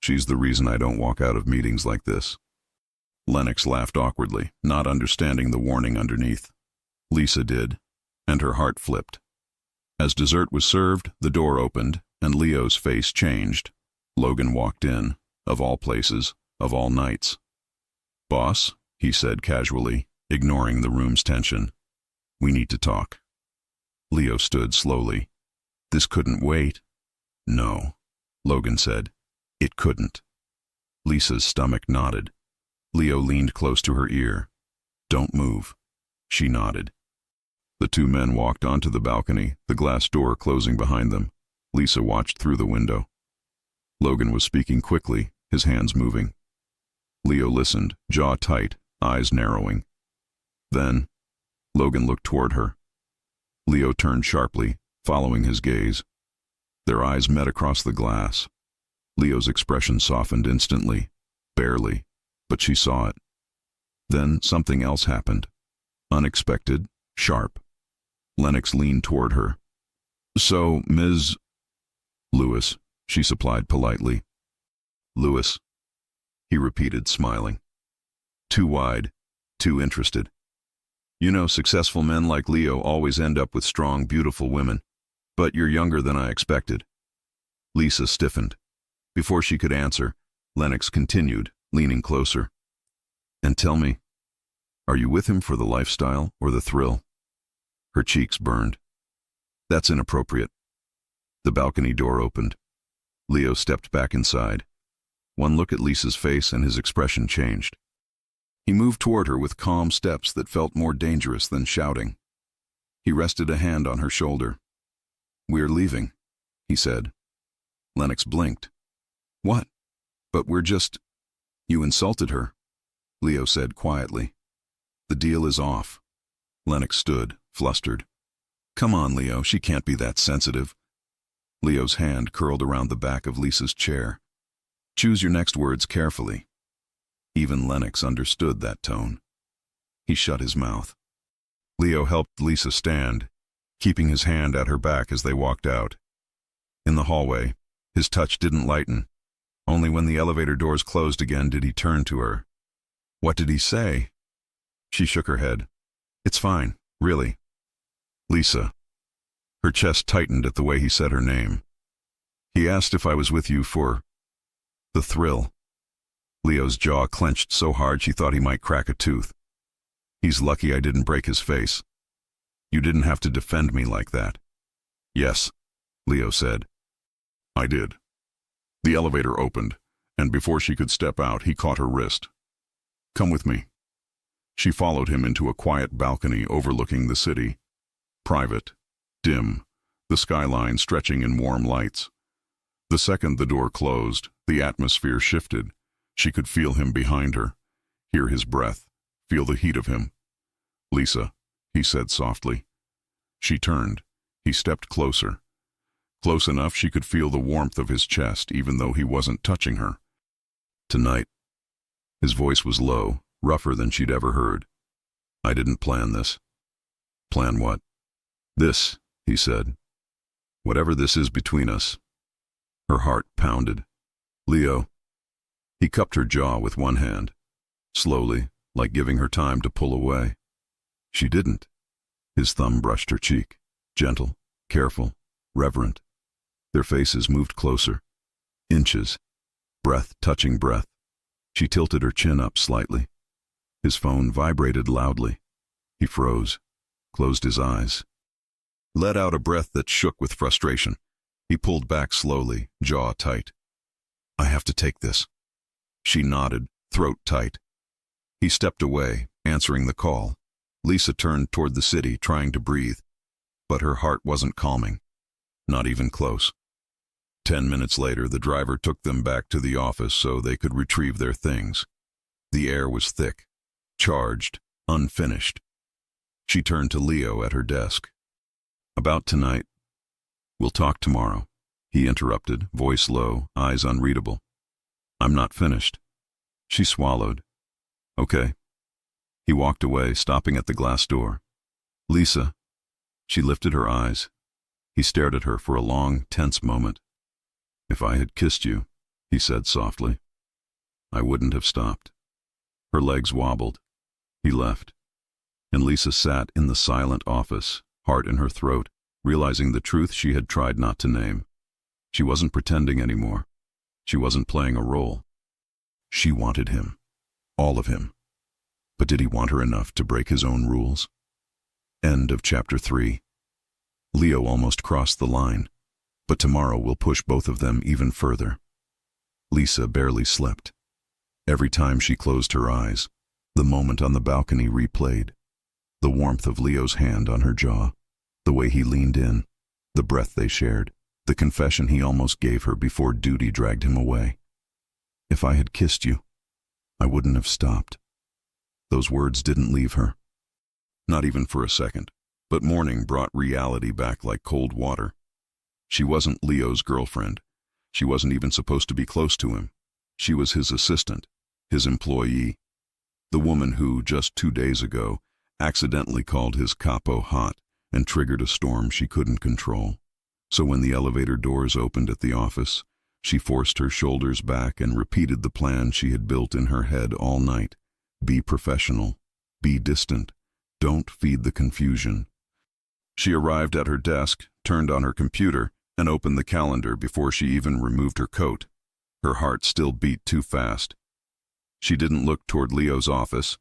"She's the reason I don't walk out of meetings like this." Lennox laughed awkwardly, not understanding the warning underneath. Lisa did, and her heart flipped. As dessert was served, the door opened, and Leo's face changed. Logan walked in, of all places, of all nights. "Boss," he said casually, ignoring the room's tension. "We need to talk." Leo stood slowly. "This couldn't wait." "No," Logan said. "It couldn't." Lisa's stomach nodded. Leo leaned close to her ear. "Don't move." She nodded. The two men walked onto the balcony, the glass door closing behind them. Lisa watched through the window. Logan was speaking quickly, his hands moving. Leo listened, jaw tight, eyes narrowing. Then, Logan looked toward her. Leo turned sharply, following his gaze. Their eyes met across the glass. Leo's expression softened instantly, barely, but she saw it. Then something else happened. Unexpected, sharp. Lennox leaned toward her. "So, Ms. Lewis," she supplied politely. "Lewis," he repeated, smiling. Too wide, too interested. "You know, successful men like Leo always end up with strong, beautiful women. But you're younger than I expected." Lisa stiffened. Before she could answer, Lennox continued, leaning closer. "And tell me, are you with him for the lifestyle or the thrill?" Her cheeks burned. "That's inappropriate." The balcony door opened. Leo stepped back inside. One look at Lisa's face and his expression changed. He moved toward her with calm steps that felt more dangerous than shouting. He rested a hand on her shoulder. "We're leaving," he said. Lennox blinked. "What? But we're just—" "You insulted her," Leo said quietly. "The deal is off." Lennox stood, flustered. "Come on, Leo, she can't be that sensitive." Leo's hand curled around the back of Lisa's chair. "Choose your next words carefully." Even Lennox understood that tone. He shut his mouth. Leo helped Lisa stand, keeping his hand at her back as they walked out. In the hallway, his touch didn't lighten. Only when the elevator doors closed again did he turn to her. "What did he say?" She shook her head. "It's fine, really." "Lisa." Her chest tightened at the way he said her name. "He asked if I was with you for the thrill." Leo's jaw clenched so hard she thought he might crack a tooth. "He's lucky I didn't break his face." "You didn't have to defend me like that." "Yes," Leo said. "I did." The elevator opened, and before she could step out, he caught her wrist. "Come with me." She followed him into a quiet balcony overlooking the city. Private, dim, the skyline stretching in warm lights. The second the door closed, the atmosphere shifted. She could feel him behind her, hear his breath, feel the heat of him. "Lisa," he said softly. She turned. He stepped closer. Close enough she could feel the warmth of his chest, even though he wasn't touching her. "Tonight." His voice was low, rougher than she'd ever heard. "I didn't plan this." "Plan what?" "This," he said. "Whatever this is between us." Her heart pounded. "Leo." He cupped her jaw with one hand, slowly, like giving her time to pull away. She didn't. His thumb brushed her cheek, gentle, careful, reverent. Their faces moved closer. Inches. Breath touching breath. She tilted her chin up slightly. His phone vibrated loudly. He froze, closed his eyes. Let out a breath that shook with frustration. He pulled back slowly, jaw tight. "I have to take this." She nodded, throat tight. He stepped away, answering the call. Lisa turned toward the city, trying to breathe. But her heart wasn't calming. Not even close. 10 minutes later, the driver took them back to the office so they could retrieve their things. The air was thick, charged, unfinished. She turned to Leo at her desk. "About tonight." "We'll talk tomorrow," he interrupted, voice low, eyes unreadable. "I'm not finished." She swallowed. "Okay." He walked away, stopping at the glass door. "Lisa." She lifted her eyes. He stared at her for a long, tense moment. "If I had kissed you," he said softly, "I wouldn't have stopped." Her legs wobbled. He left. And Lisa sat in the silent office, heart in her throat, realizing the truth she had tried not to name. She wasn't pretending anymore. She wasn't playing a role. She wanted him. All of him. But did he want her enough to break his own rules? End of chapter 3. Leo almost crossed the line, but tomorrow will push both of them even further. Lisa barely slept. Every time she closed her eyes, the moment on the balcony replayed. The warmth of Leo's hand on her jaw, the way he leaned in, the breath they shared, the confession he almost gave her before duty dragged him away. If I had kissed you, I wouldn't have stopped. Those words didn't leave her. Not even for a second, but morning brought reality back like cold water. She wasn't Leo's girlfriend. She wasn't even supposed to be close to him. She was his assistant, his employee. The woman who, just 2 days ago, accidentally called his Capo hot and triggered a storm she couldn't control. So when the elevator doors opened at the office, she forced her shoulders back and repeated the plan she had built in her head all night. Be professional. Be distant. Don't feed the confusion. She arrived at her desk, turned on her computer, and opened the calendar before she even removed her coat. Her heart still beat too fast. She didn't look toward Leo's office.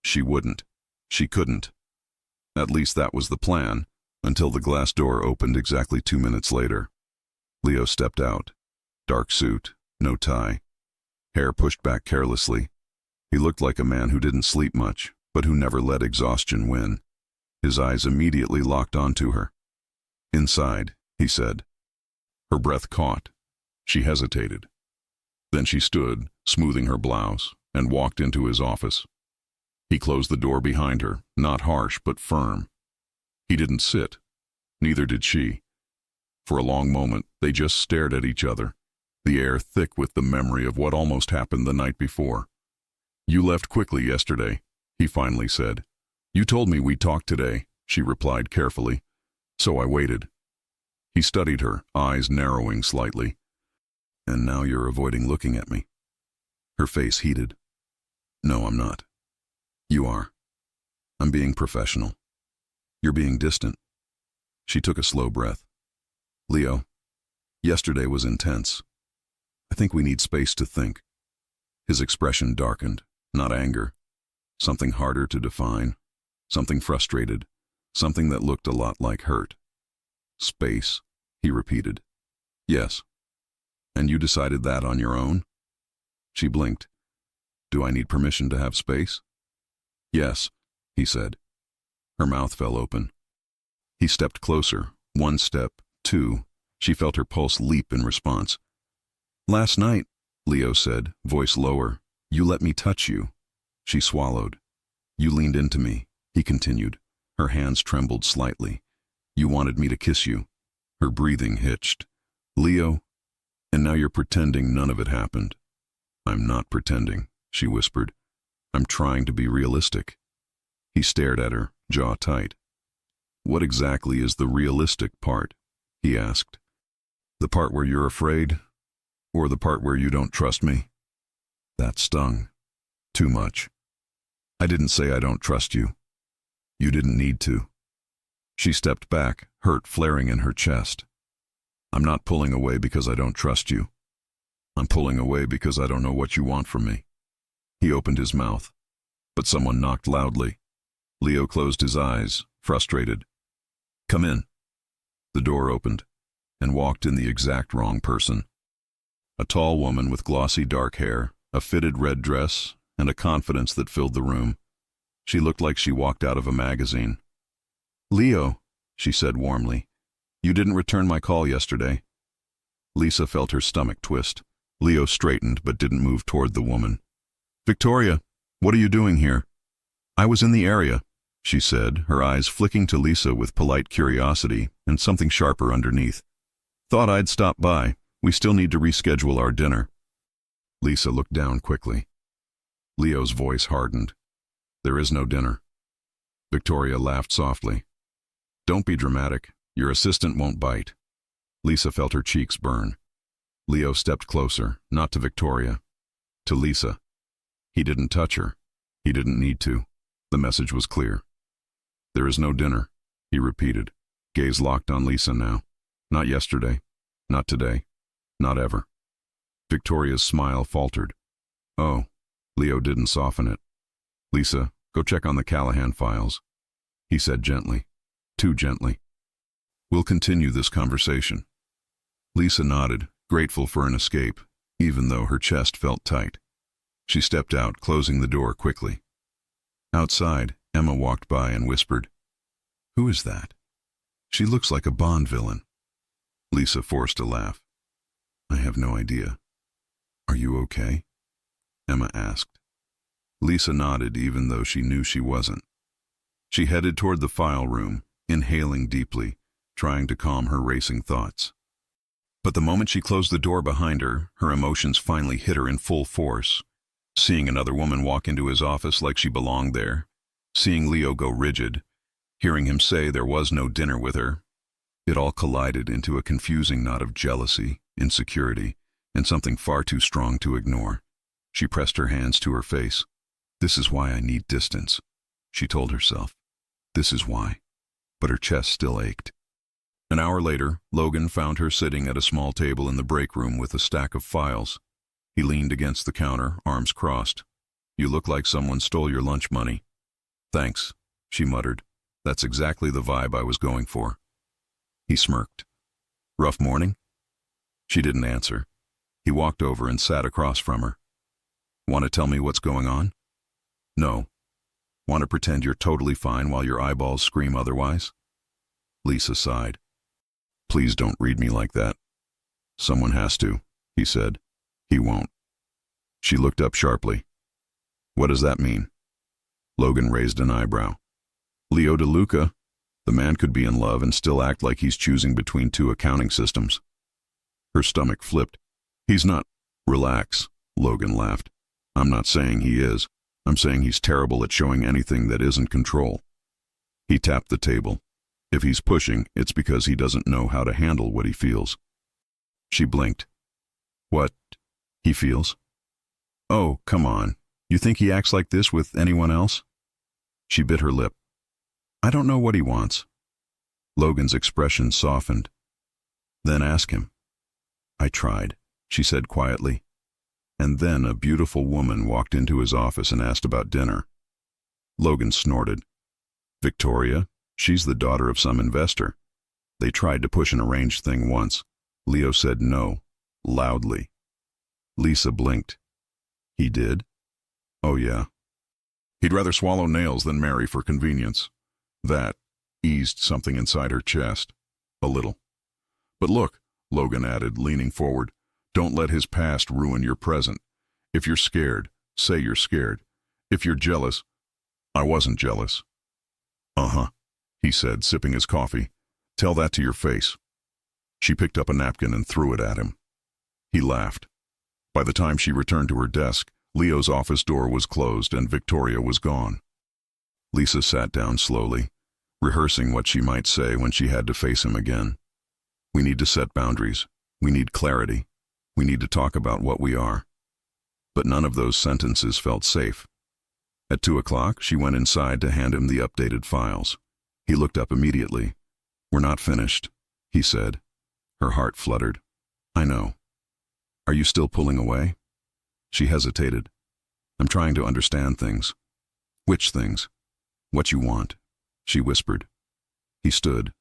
She wouldn't. She couldn't. At least that was the plan, until the glass door opened exactly 2 minutes later. Leo stepped out. Dark suit, no tie. Hair pushed back carelessly. He looked like a man who didn't sleep much, but who never let exhaustion win. His eyes immediately locked onto her. Inside, he said. Her breath caught. She hesitated. Then she stood, smoothing her blouse, and walked into his office. He closed the door behind her, not harsh but firm. He didn't sit. Neither did she. For a long moment, they just stared at each other, the air thick with the memory of what almost happened the night before. You left quickly yesterday, he finally said. You told me we'd talk today, she replied carefully. So I waited. He studied her, eyes narrowing slightly. And now you're avoiding looking at me. Her face heated. No, I'm not. You are. I'm being professional. You're being distant. She took a slow breath. Leo, yesterday was intense. I think we need space to think. His expression darkened, not anger. Something harder to define. Something frustrated. Something that looked a lot like hurt. Space, he repeated. Yes. And you decided that on your own? She blinked. Do I need permission to have space? Yes, he said. Her mouth fell open. He stepped closer, 1 step, 2. She felt her pulse leap in response. Last night, Leo said, voice lower, you let me touch you. She swallowed. You leaned into me, he continued. Her hands trembled slightly. You wanted me to kiss you. Her breathing hitched. Leo, and now you're pretending none of it happened. I'm not pretending, she whispered. I'm trying to be realistic. He stared at her, jaw tight. What exactly is the realistic part? He asked. The part where you're afraid? Or the part where you don't trust me? That stung. Too much. I didn't say I don't trust you. You didn't need to. She stepped back, hurt flaring in her chest. I'm not pulling away because I don't trust you. I'm pulling away because I don't know what you want from me. He opened his mouth, but someone knocked loudly. Leo closed his eyes, frustrated. Come in. The door opened, and walked in the exact wrong person. A tall woman with glossy dark hair, a fitted red dress, and a confidence that filled the room. She looked like she walked out of a magazine. Leo, she said warmly, you didn't return my call yesterday. Lisa felt her stomach twist. Leo straightened but didn't move toward the woman. Victoria, what are you doing here? I was in the area, she said, her eyes flicking to Lisa with polite curiosity and something sharper underneath. Thought I'd stop by. We still need to reschedule our dinner. Lisa looked down quickly. Leo's voice hardened. There is no dinner. Victoria laughed softly. Don't be dramatic. Your assistant won't bite. Lisa felt her cheeks burn. Leo stepped closer, not to Victoria, to Lisa. He didn't touch her. He didn't need to. The message was clear. There is no dinner, he repeated, gaze locked on Lisa now. Not yesterday. Not today. Not ever. Victoria's smile faltered. Oh, Leo didn't soften it. Lisa, Go check on the Callahan files, he said gently, too gently. We'll continue this conversation. Lisa nodded, grateful for an escape, even though her chest felt tight. She stepped out, closing the door quickly. Outside, Emma walked by and whispered, "Who is that? She looks like a Bond villain." Lisa forced a laugh. "I have no idea. Are you okay?" Emma asked. Lisa nodded even though she knew she wasn't. She headed toward the file room, inhaling deeply, trying to calm her racing thoughts. But the moment she closed the door behind her, her emotions finally hit her in full force. Seeing another woman walk into his office like she belonged there, seeing Leo go rigid, hearing him say there was no dinner with her, it all collided into a confusing knot of jealousy, insecurity, and something far too strong to ignore. She pressed her hands to her face. "This is why I need distance," she told herself. "This is why." But her chest still ached. An hour later, Logan found her sitting at a small table in the break room with a stack of files. He leaned against the counter, arms crossed. "You look like someone stole your lunch money." "Thanks," she muttered. "That's exactly the vibe I was going for." He smirked. "Rough morning?" She didn't answer. He walked over and sat across from her. "Want to tell me what's going on?" "No." "Want to pretend you're totally fine while your eyeballs scream otherwise?" Lisa sighed. "Please don't read me like that." "Someone has to," he said. "He won't." She looked up sharply. "What does that mean?" Logan raised an eyebrow. "Leo DeLuca, the man could be in love and still act like he's choosing between two accounting systems." Her stomach flipped. "He's not." "Relax," Logan laughed. "I'm not saying he is. I'm saying he's terrible at showing anything that isn't control." He tapped the table. "If he's pushing, it's because he doesn't know how to handle what he feels." She blinked. "What he feels?" "Oh, come on. You think he acts like this with anyone else?" She bit her lip. "I don't know what he wants." Logan's expression softened. "Then ask him." "I tried," she said quietly. And then a beautiful woman walked into his office and asked about dinner. Logan snorted. "Victoria, she's the daughter of some investor. They tried to push an arranged thing once. Leo said no, loudly." Lisa blinked. "He did?" "Oh yeah. He'd rather swallow nails than marry for convenience." That eased something inside her chest. A little. "But look," Logan added, leaning forward, "don't let his past ruin your present. If you're scared, say you're scared. If you're jealous—" "I wasn't jealous." "Uh-huh," he said, sipping his coffee. "Tell that to your face." She picked up a napkin and threw it at him. He laughed. By the time she returned to her desk, Leo's office door was closed and Victoria was gone. Lisa sat down slowly, rehearsing what she might say when she had to face him again. "We need to set boundaries. We need clarity. We need to talk about what we are." But none of those sentences felt safe. At 2:00, she went inside to hand him the updated files. He looked up immediately. "We're not finished," he said. Her heart fluttered. "I know. Are you still pulling away?" She hesitated. "I'm trying to understand things." "Which things?" "What you want," she whispered. He stood,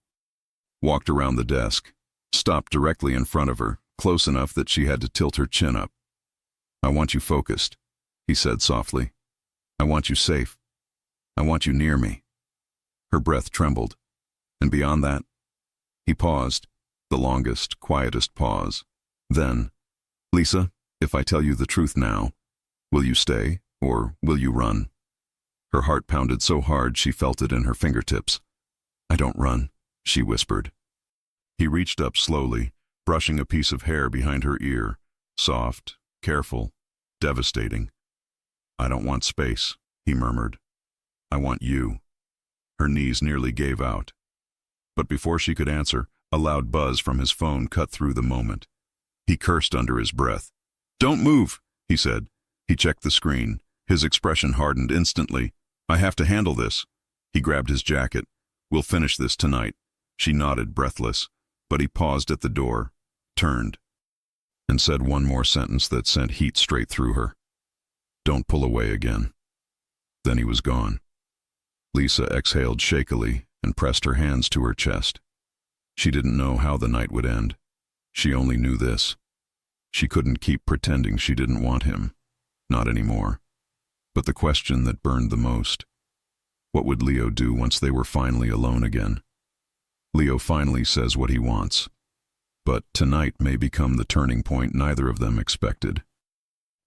walked around the desk, stopped directly in front of her, close enough that she had to tilt her chin up. "I want you focused," he said softly. "I want you safe. I want you near me." Her breath trembled. "And beyond that?" He paused, the longest, quietest pause. Then, "Lisa, if I tell you the truth now, will you stay or will you run?" Her heart pounded so hard she felt it in her fingertips. "I don't run," she whispered. He reached up slowly, brushing a piece of hair behind her ear, soft, careful, devastating. "I don't want space," he murmured. "I want you." Her knees nearly gave out. But before she could answer, a loud buzz from his phone cut through the moment. He cursed under his breath. "Don't move," he said. He checked the screen. His expression hardened instantly. "I have to handle this." He grabbed his jacket. "We'll finish this tonight." She nodded, breathless. But he paused at the door, turned, and said one more sentence that sent heat straight through her. "Don't pull away again." Then he was gone. Lisa exhaled shakily and pressed her hands to her chest. She didn't know how the night would end. She only knew this. She couldn't keep pretending she didn't want him. Not anymore. But the question that burned the most: what would Leo do once they were finally alone again? Leo finally says what he wants. But tonight may become the turning point neither of them expected.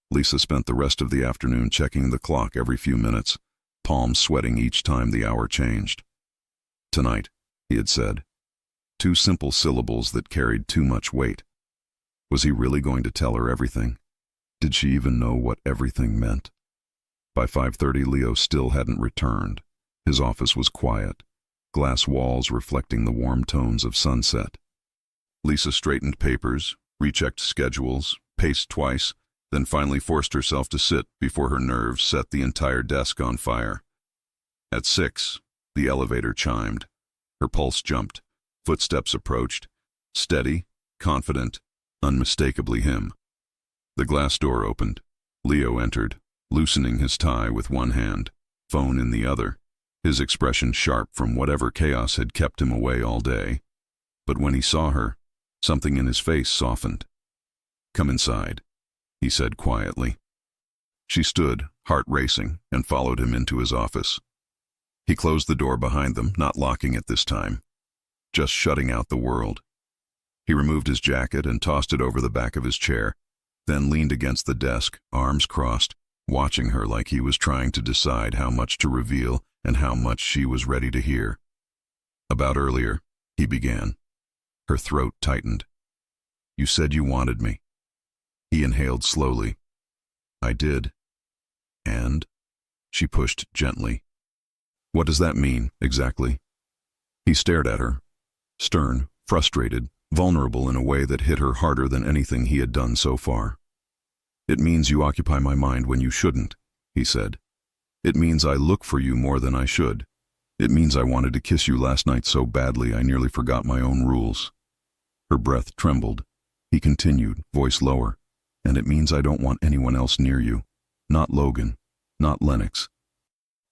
Lisa spent the rest of the afternoon checking the clock every few minutes, palms sweating each time the hour changed. Tonight, he had said. 2 simple syllables that carried too much weight. Was he really going to tell her everything? Did she even know what everything meant? By 5:30, Leo still hadn't returned. His office was quiet, glass walls reflecting the warm tones of sunset. Lisa straightened papers, rechecked schedules, paced twice, then finally forced herself to sit before her nerves set the entire desk on fire. At 6, the elevator chimed. Her pulse jumped. Footsteps approached. Steady, confident, unmistakably him. The glass door opened. Leo entered, loosening his tie with one hand, phone in the other, his expression sharp from whatever chaos had kept him away all day. But when he saw her, something in his face softened. "Come inside," he said quietly. She stood, heart racing, and followed him into his office. He closed the door behind them, not locking it this time, just shutting out the world. He removed his jacket and tossed it over the back of his chair, then leaned against the desk, arms crossed, watching her like he was trying to decide how much to reveal and how much she was ready to hear. "About earlier," he began. Her throat tightened. "You said you wanted me." He inhaled slowly. "I did." "And?" She pushed gently. "What does that mean, exactly?" He stared at her, stern, frustrated, vulnerable in a way that hit her harder than anything he had done so far. "It means you occupy my mind when you shouldn't," he said. "It means I look for you more than I should. It means I wanted to kiss you last night so badly I nearly forgot my own rules." Her breath trembled. He continued, voice lower. "And it means I don't want anyone else near you. Not Logan. Not Lennox.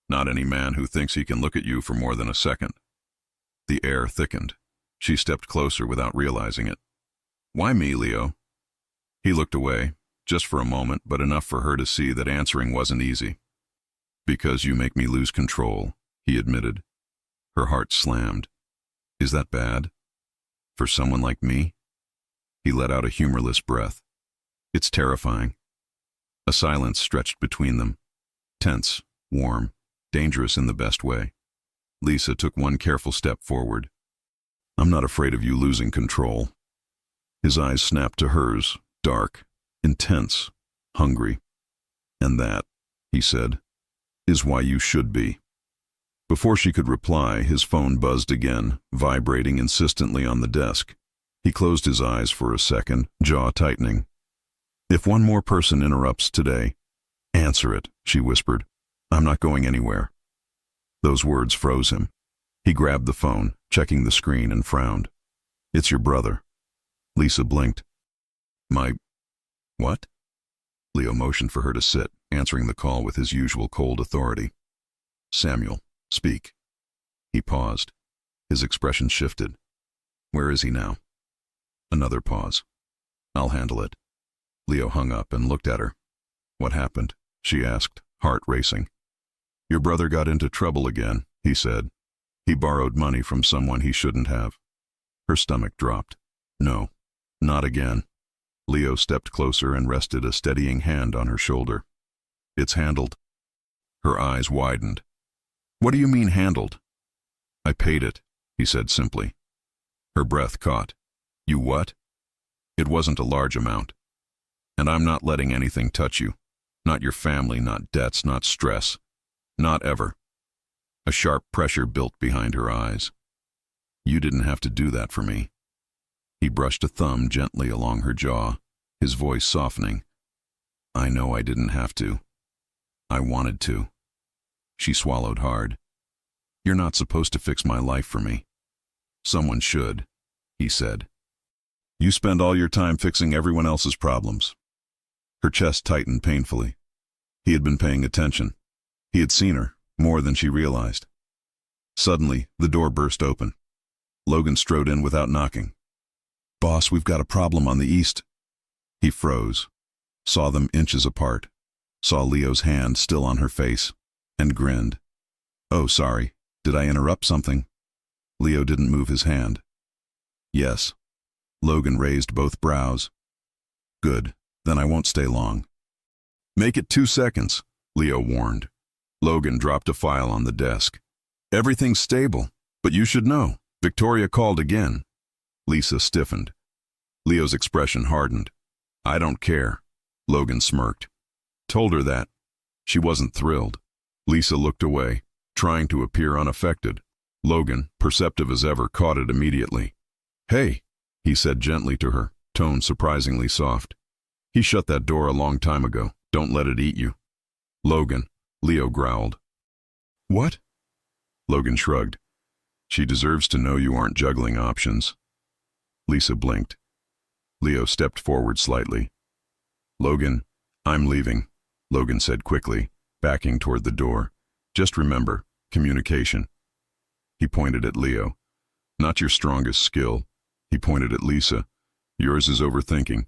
Not any man who thinks he can look at you for more than a second." The air thickened. She stepped closer without realizing it. "Why me, Leo?" He looked away, just for a moment, but enough for her to see that answering wasn't easy. "Because you make me lose control," he admitted. Her heart slammed. "Is that bad? For someone like me?" He let out a humorless breath. "It's terrifying." A silence stretched between them. Tense, warm, dangerous in the best way. Lisa took one careful step forward. "I'm not afraid of you losing control." His eyes snapped to hers, dark, intense, hungry. "And that," he said, "is why you should be." Before she could reply, his phone buzzed again, vibrating insistently on the desk. He closed his eyes for a second, jaw tightening. "If one more person interrupts today—" "Answer it," she whispered. "I'm not going anywhere." Those words froze him. He grabbed the phone, checking the screen, and frowned. "It's your brother." Lisa blinked. "My... what?" Leo motioned for her to sit, answering the call with his usual cold authority. "Samuel, speak." He paused. His expression shifted. "Where is he now?" Another pause. "I'll handle it." Leo hung up and looked at her. "What happened?" she asked, heart racing. "Your brother got into trouble again," he said. "He borrowed money from someone he shouldn't have." Her stomach dropped. "No, not again." Leo stepped closer and rested a steadying hand on her shoulder. "It's handled." Her eyes widened. "What do you mean handled?" "I paid it," he said simply. Her breath caught. "You what?" "It wasn't a large amount. And I'm not letting anything touch you. Not your family, not debts, not stress. Not ever." A sharp pressure built behind her eyes. "You didn't have to do that for me." He brushed a thumb gently along her jaw, his voice softening. "I know I didn't have to. I wanted to." She swallowed hard. "You're not supposed to fix my life for me." "Someone should," he said. "You spend all your time fixing everyone else's problems." Her chest tightened painfully. He had been paying attention. He had seen her, more than she realized. Suddenly, the door burst open. Logan strode in without knocking. "Boss, we've got a problem on the east." He froze, saw them inches apart, saw Leo's hand still on her face, and grinned. "Oh, sorry. Did I interrupt something?" Leo didn't move his hand. "Yes." Logan raised both brows. "Good. Then I won't stay long." "Make it 2 seconds," Leo warned. Logan dropped a file on the desk. "Everything's stable, but you should know. Victoria called again." Lisa stiffened. Leo's expression hardened. "I don't care." Logan smirked. "Told her that." She wasn't thrilled. Lisa looked away, trying to appear unaffected. Logan, perceptive as ever, caught it immediately. "Hey," he said gently to her, tone surprisingly soft. "He shut that door a long time ago. Don't let it eat you." "Logan," Leo growled. "What?" Logan shrugged. "She deserves to know you aren't juggling options." Lisa blinked. Leo stepped forward slightly. "Logan, I'm leaving," Logan said quickly, backing toward the door. "Just remember, communication." He pointed at Leo. "Not your strongest skill." He pointed at Lisa. "Yours is overthinking."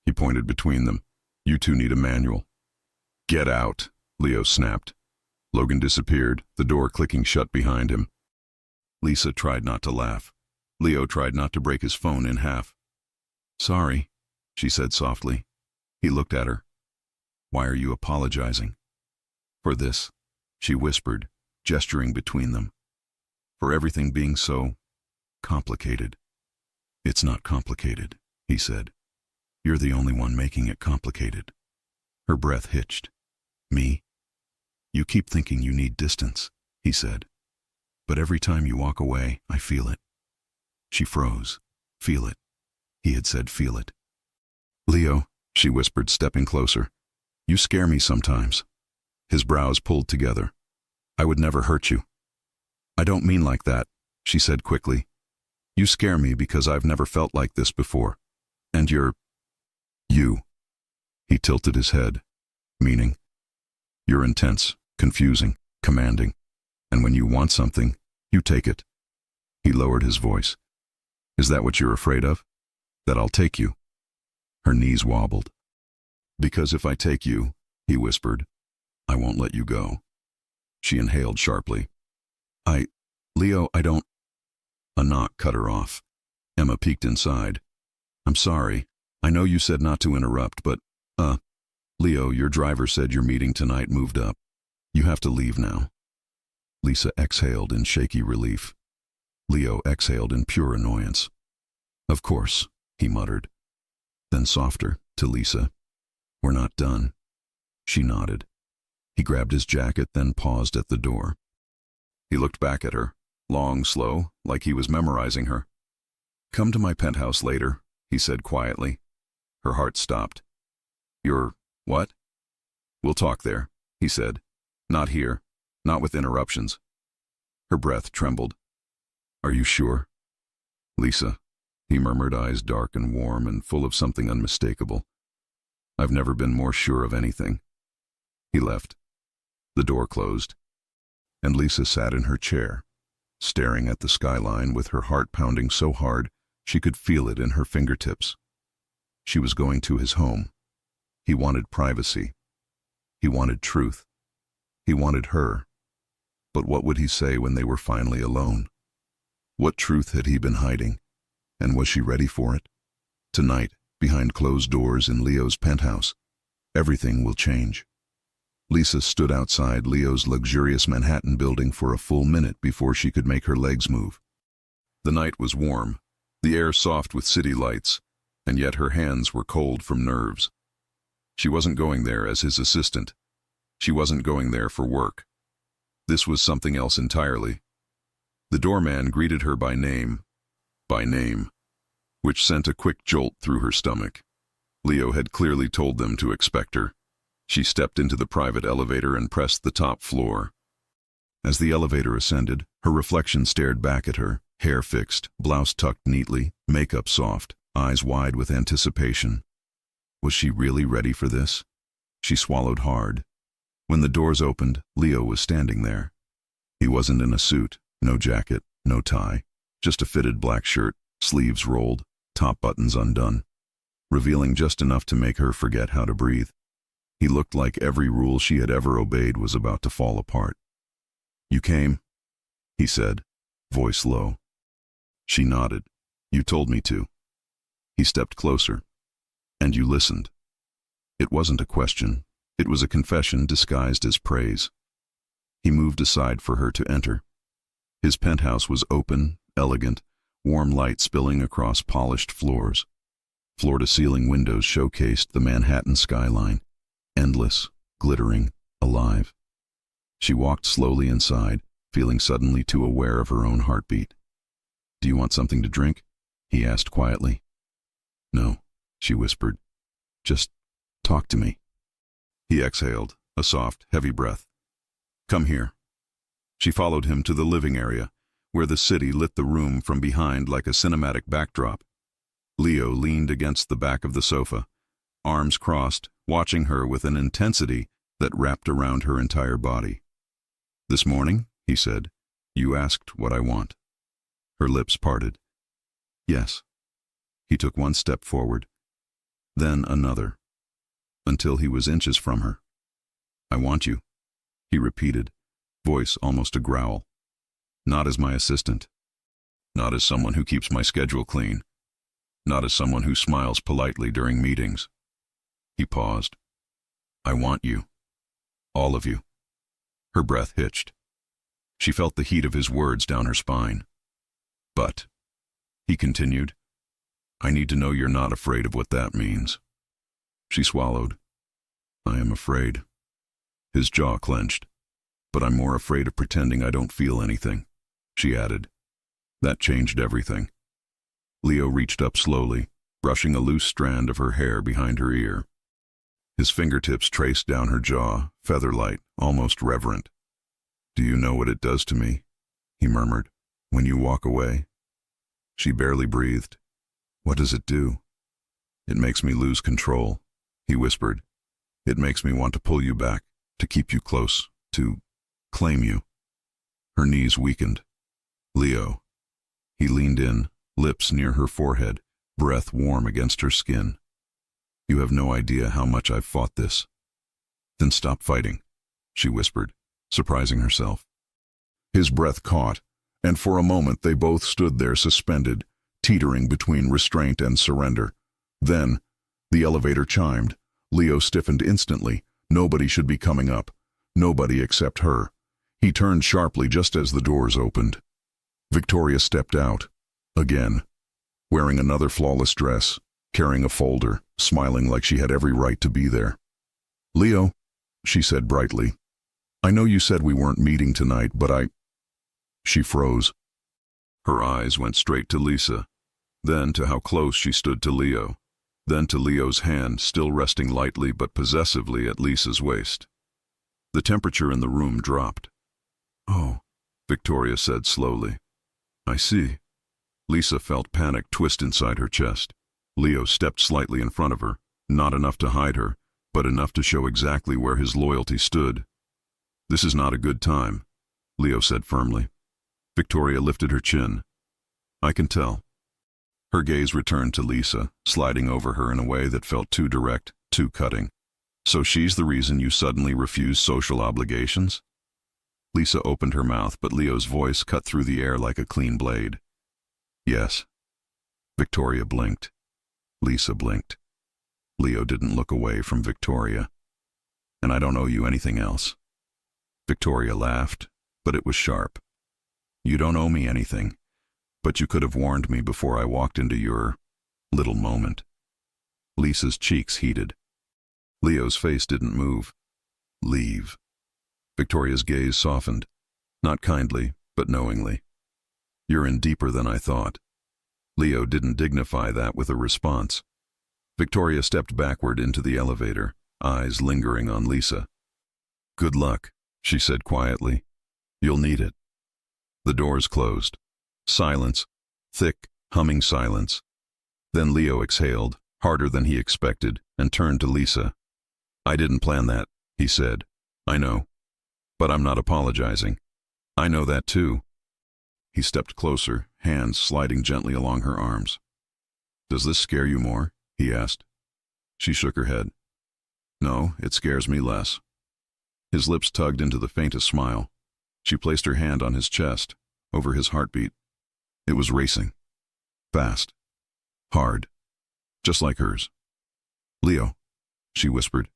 He pointed between them. "You two need a manual." "Get out," Leo snapped. Logan disappeared, the door clicking shut behind him. Lisa tried not to laugh. Leo tried not to break his phone in half. "Sorry," she said softly. He looked at her. "Why are you apologizing?" "For this," she whispered, gesturing between them. "For everything being so complicated." "It's not complicated," he said. "You're the only one making it complicated." Her breath hitched. "Me? You keep thinking you need distance," he said. "But every time you walk away, I feel it." She froze. "Feel it." He had said feel it. "Leo," she whispered, stepping closer. "You scare me sometimes." His brows pulled together. "I would never hurt you." "I don't mean like that," she said quickly. "You scare me because I've never felt like this before. And you're... you." He tilted his head. "Meaning?" "You're intense, confusing, commanding. And when you want something, you take it." He lowered his voice. "Is that what you're afraid of? That I'll take you?" Her knees wobbled. "Because if I take you," he whispered, "I won't let you go." She inhaled sharply. Leo, I don't..." A knock cut her off. Emma peeked inside. "I'm sorry. I know you said not to interrupt, but, Leo, your driver said your meeting tonight moved up. You have to leave now." Lisa exhaled in shaky relief. Leo exhaled in pure annoyance. "Of course," he muttered. Then softer, to Lisa, "We're not done." She nodded. He grabbed his jacket, then paused at the door. He looked back at her, long, slow, like he was memorizing her. "Come to my penthouse later," he said quietly. Her heart stopped. "You're... what?" "We'll talk there," he said. "Not here. Not with interruptions." Her breath trembled. "Are you sure?" "Lisa," he murmured, eyes dark and warm and full of something unmistakable. "I've never been more sure of anything." He left. The door closed. And Lisa sat in her chair, staring at the skyline with her heart pounding so hard she could feel it in her fingertips. She was going to his home. He wanted privacy. He wanted truth. He wanted her. But what would he say when they were finally alone? What truth had he been hiding? And was she ready for it? Tonight, behind closed doors in Leo's penthouse, everything will change. Lisa stood outside Leo's luxurious Manhattan building for a full minute before she could make her legs move. The night was warm, the air soft with city lights, and yet her hands were cold from nerves. She wasn't going there as his assistant. She wasn't going there for work. This was something else entirely. The doorman greeted her by name, which sent a quick jolt through her stomach. Leo had clearly told them to expect her. She stepped into the private elevator and pressed the top floor. As the elevator ascended, her reflection stared back at her, hair fixed, blouse tucked neatly, makeup soft, eyes wide with anticipation. Was she really ready for this? She swallowed hard. When the doors opened, Leo was standing there. He wasn't in a suit, No jacket, no tie, just a fitted black shirt, sleeves rolled, top buttons undone, revealing just enough to make her forget how to breathe. He looked like every rule she had ever obeyed was about to fall apart. "You came?" he said, voice low. She nodded. "You told me to." He stepped closer. "And you listened." It wasn't a question. It was a confession disguised as praise. He moved aside for her to enter. His penthouse was open, elegant, warm light spilling across polished floors. Floor-to-ceiling windows showcased the Manhattan skyline, endless, glittering, alive. She walked slowly inside, feeling suddenly too aware of her own heartbeat. "Do you want something to drink?" he asked quietly. "No," she whispered. "Just talk to me." He exhaled, a soft, heavy breath. "Come here." She followed him to the living area, where the city lit the room from behind like a cinematic backdrop. Leo leaned against the back of the sofa, arms crossed, watching her with an intensity that wrapped around her entire body. "This morning," he said, "you asked what I want." Her lips parted. "Yes." He took one step forward, then another, until he was inches from her. "I want you," he repeated, voice almost a growl. "Not as my assistant. Not as someone who keeps my schedule clean. Not as someone who smiles politely during meetings." He paused. "I want you. All of you." Her breath hitched. She felt the heat of his words down her spine. "But," he continued, "I need to know you're not afraid of what that means." She swallowed. "I am afraid." His jaw clenched. "But I'm more afraid of pretending I don't feel anything," she added. That changed everything. Leo reached up slowly, brushing a loose strand of her hair behind her ear. His fingertips traced down her jaw, feather-light, almost reverent. "Do you know what it does to me?" he murmured. "When you walk away?" She barely breathed. "What does it do?" "It makes me lose control," he whispered. "It makes me want to pull you back, to keep you close, to claim you." Her knees weakened. "Leo." He leaned in, lips near her forehead, breath warm against her skin. "You have no idea how much I've fought this." "Then stop fighting," she whispered, surprising herself. His breath caught, and for a moment they both stood there suspended, teetering between restraint and surrender. Then, the elevator chimed. Leo stiffened instantly. Nobody should be coming up. Nobody except her. He turned sharply just as the doors opened. Victoria stepped out. Again. Wearing another flawless dress, carrying a folder, smiling like she had every right to be there. "Leo," she said brightly, "I know you said we weren't meeting tonight, but She froze. Her eyes went straight to Lisa, then to how close she stood to Leo, then to Leo's hand still resting lightly but possessively at Lisa's waist. The temperature in the room dropped. "Oh," Victoria said slowly. "I see." Lisa felt panic twist inside her chest. Leo stepped slightly in front of her, not enough to hide her, but enough to show exactly where his loyalty stood. "This is not a good time," Leo said firmly. Victoria lifted her chin. "I can tell." Her gaze returned to Lisa, sliding over her in a way that felt too direct, too cutting. "So she's the reason you suddenly refuse social obligations?" Lisa opened her mouth, but Leo's voice cut through the air like a clean blade. "Yes." Victoria blinked. Lisa blinked. Leo didn't look away from Victoria. "And I don't owe you anything else." Victoria laughed, but it was sharp. "You don't owe me anything, but you could have warned me before I walked into your little moment." Lisa's cheeks heated. Leo's face didn't move. "Leave." Victoria's gaze softened, not kindly, but knowingly. "You're in deeper than I thought." Leo didn't dignify that with a response. Victoria stepped backward into the elevator, eyes lingering on Lisa. "Good luck," she said quietly. "You'll need it." The doors closed. Silence, thick, humming silence. Then Leo exhaled, harder than he expected, and turned to Lisa. "I didn't plan that," he said. "I know. But I'm not apologizing. I know that too. He stepped closer, hands sliding gently along her arms. "Does this scare you more?" he asked. She shook her head. "No, it scares me less." His lips tugged into the faintest smile. She placed her hand on his chest, over his heartbeat. It was racing. Fast. Hard. Just like hers. "Leo," she whispered.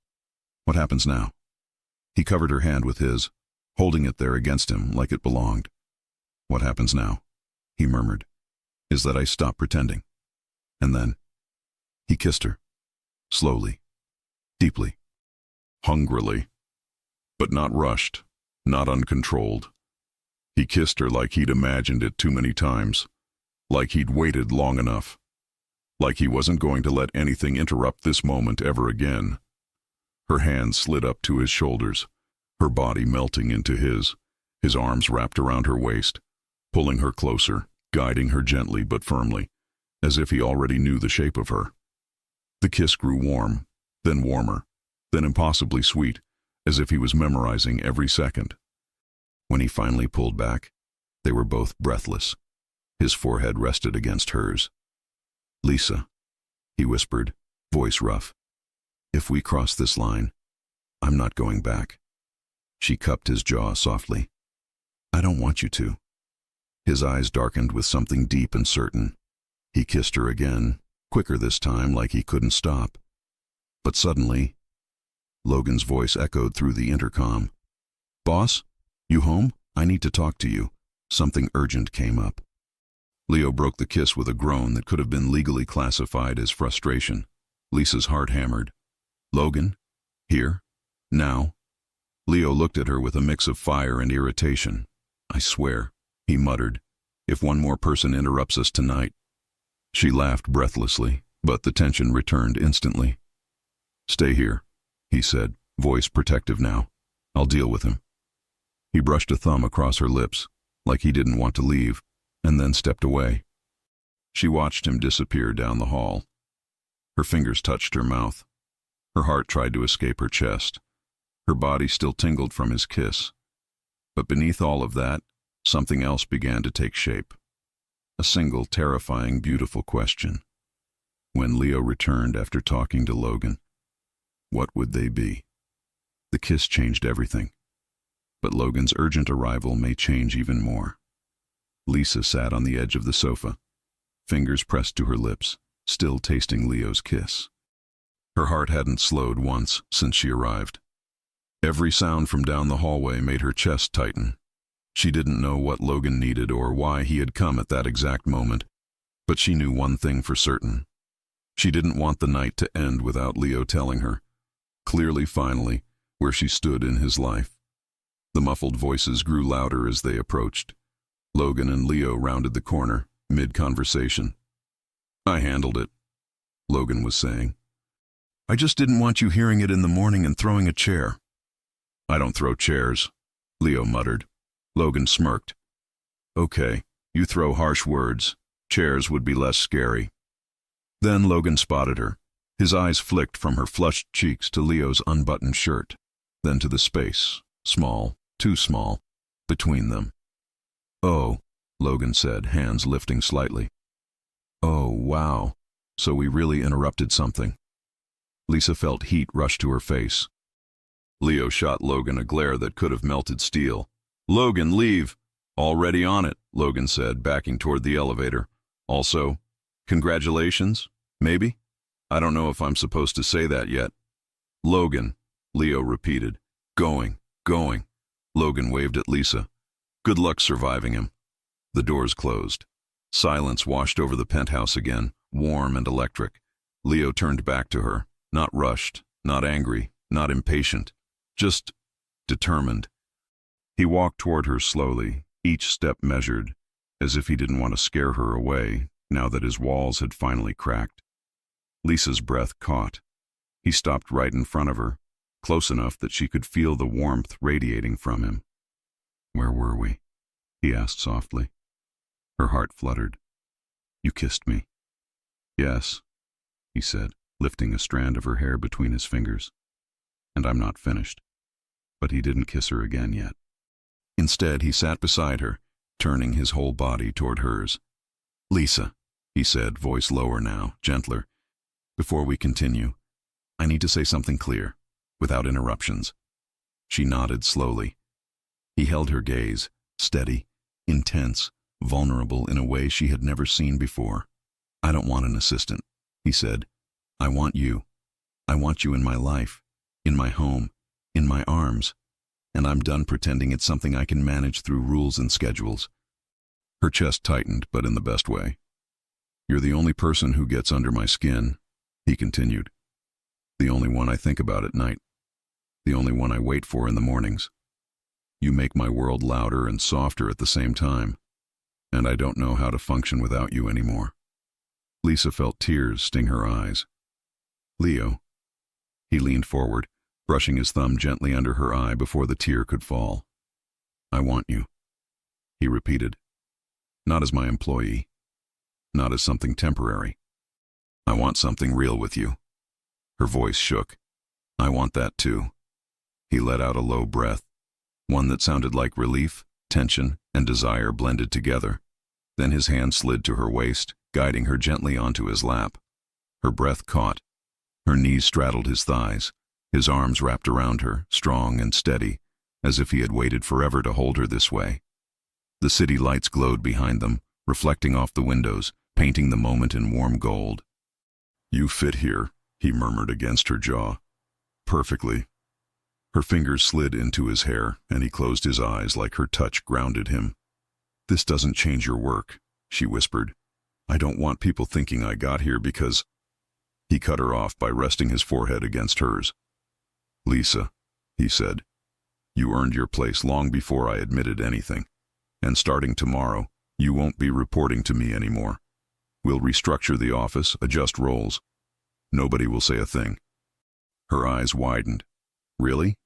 "What happens now?" He covered her hand with his, holding it there against him like it belonged. "What happens now," he murmured, "is that I stop pretending." And then he kissed her. Slowly. Deeply. Hungrily. But not rushed. Not uncontrolled. He kissed her like he'd imagined it too many times. Like he'd waited long enough. Like he wasn't going to let anything interrupt this moment ever again. Her hands slid up to his shoulders, her body melting into his arms wrapped around her waist, pulling her closer, guiding her gently but firmly, as if he already knew the shape of her. The kiss grew warm, then warmer, then impossibly sweet, as if he was memorizing every second. When he finally pulled back, they were both breathless. His forehead rested against hers. "Lisa," he whispered, voice rough, "if we cross this line, I'm not going back." She cupped his jaw softly. "I don't want you to." His eyes darkened with something deep and certain. He kissed her again, quicker this time, like he couldn't stop. But suddenly, Logan's voice echoed through the intercom. "Boss, you home? I need to talk to you. Something urgent came up." Leo broke the kiss with a groan that could have been legally classified as frustration. Lisa's heart hammered. "Logan? Here? Now?" Leo looked at her with a mix of fire and irritation. "I swear," he muttered, "if one more person interrupts us tonight." She laughed breathlessly, but the tension returned instantly. "Stay here," he said, voice protective now. "I'll deal with him." He brushed a thumb across her lips, like he didn't want to leave, and then stepped away. She watched him disappear down the hall. Her fingers touched her mouth. Her heart tried to escape her chest. Her body still tingled from his kiss. But beneath all of that, something else began to take shape. A single, terrifying, beautiful question. When Leo returned after talking to Logan, what would they be? The kiss changed everything. But Logan's urgent arrival may change even more. Lisa sat on the edge of the sofa, fingers pressed to her lips, still tasting Leo's kiss. Her heart hadn't slowed once since she arrived. Every sound from down the hallway made her chest tighten. She didn't know what Logan needed or why he had come at that exact moment, but she knew one thing for certain. She didn't want the night to end without Leo telling her, clearly finally, where she stood in his life. The muffled voices grew louder as they approached. Logan and Leo rounded the corner, mid-conversation. "I handled it," Logan was saying. "I just didn't want you hearing it in the morning and throwing a chair." "I don't throw chairs," Leo muttered. Logan smirked. "Okay, you throw harsh words. Chairs would be less scary." Then Logan spotted her. His eyes flicked from her flushed cheeks to Leo's unbuttoned shirt, then to the space, small, too small, between them. "Oh," Logan said, hands lifting slightly. "Oh, wow. So we really interrupted something." Lisa felt heat rush to her face. Leo shot Logan a glare that could have melted steel. "Logan, leave!" "Already on it," Logan said, backing toward the elevator. "Also, congratulations, maybe? I don't know if I'm supposed to say that yet." "Logan," Leo repeated. Going. Logan waved at Lisa. "Good luck surviving him." The doors closed. Silence washed over the penthouse again, warm and electric. Leo turned back to her, not rushed, not angry, not impatient, just determined. He walked toward her slowly, each step measured, as if he didn't want to scare her away, now that his walls had finally cracked. Lisa's breath caught. He stopped right in front of her, close enough that she could feel the warmth radiating from him. "Where were we?" he asked softly. Her heart fluttered. "You kissed me." "Yes," he said, lifting a strand of her hair between his fingers. "And I'm not finished." But he didn't kiss her again yet. Instead, he sat beside her, turning his whole body toward hers. "Lisa," he said, voice lower now, gentler. "Before we continue, I need to say something clear, without interruptions." She nodded slowly. He held her gaze, steady, intense, vulnerable in a way she had never seen before. "I don't want an assistant," he said. "I want you. I want you in my life, in my home, in my arms, and I'm done pretending it's something I can manage through rules and schedules." Her chest tightened, but in the best way. "You're the only person who gets under my skin," he continued. "The only one I think about at night. The only one I wait for in the mornings. You make my world louder and softer at the same time, and I don't know how to function without you anymore." Lisa felt tears sting her eyes. "Leo." He leaned forward, brushing his thumb gently under her eye before the tear could fall. "I want you," he repeated. "Not as my employee. Not as something temporary. I want something real with you." Her voice shook. "I want that too." He let out a low breath, one that sounded like relief, tension, and desire blended together. Then his hand slid to her waist, guiding her gently onto his lap. Her breath caught. Her knees straddled his thighs, his arms wrapped around her, strong and steady, as if he had waited forever to hold her this way. The city lights glowed behind them, reflecting off the windows, painting the moment in warm gold. "You fit here," he murmured against her jaw. "Perfectly." Her fingers slid into his hair, and he closed his eyes like her touch grounded him. "This doesn't change your work," she whispered. "I don't want people thinking I got here because—" He cut her off by resting his forehead against hers. "Lisa," he said, "you earned your place long before I admitted anything. And starting tomorrow, you won't be reporting to me anymore. We'll restructure the office, adjust roles. Nobody will say a thing." Her eyes widened. "Really?"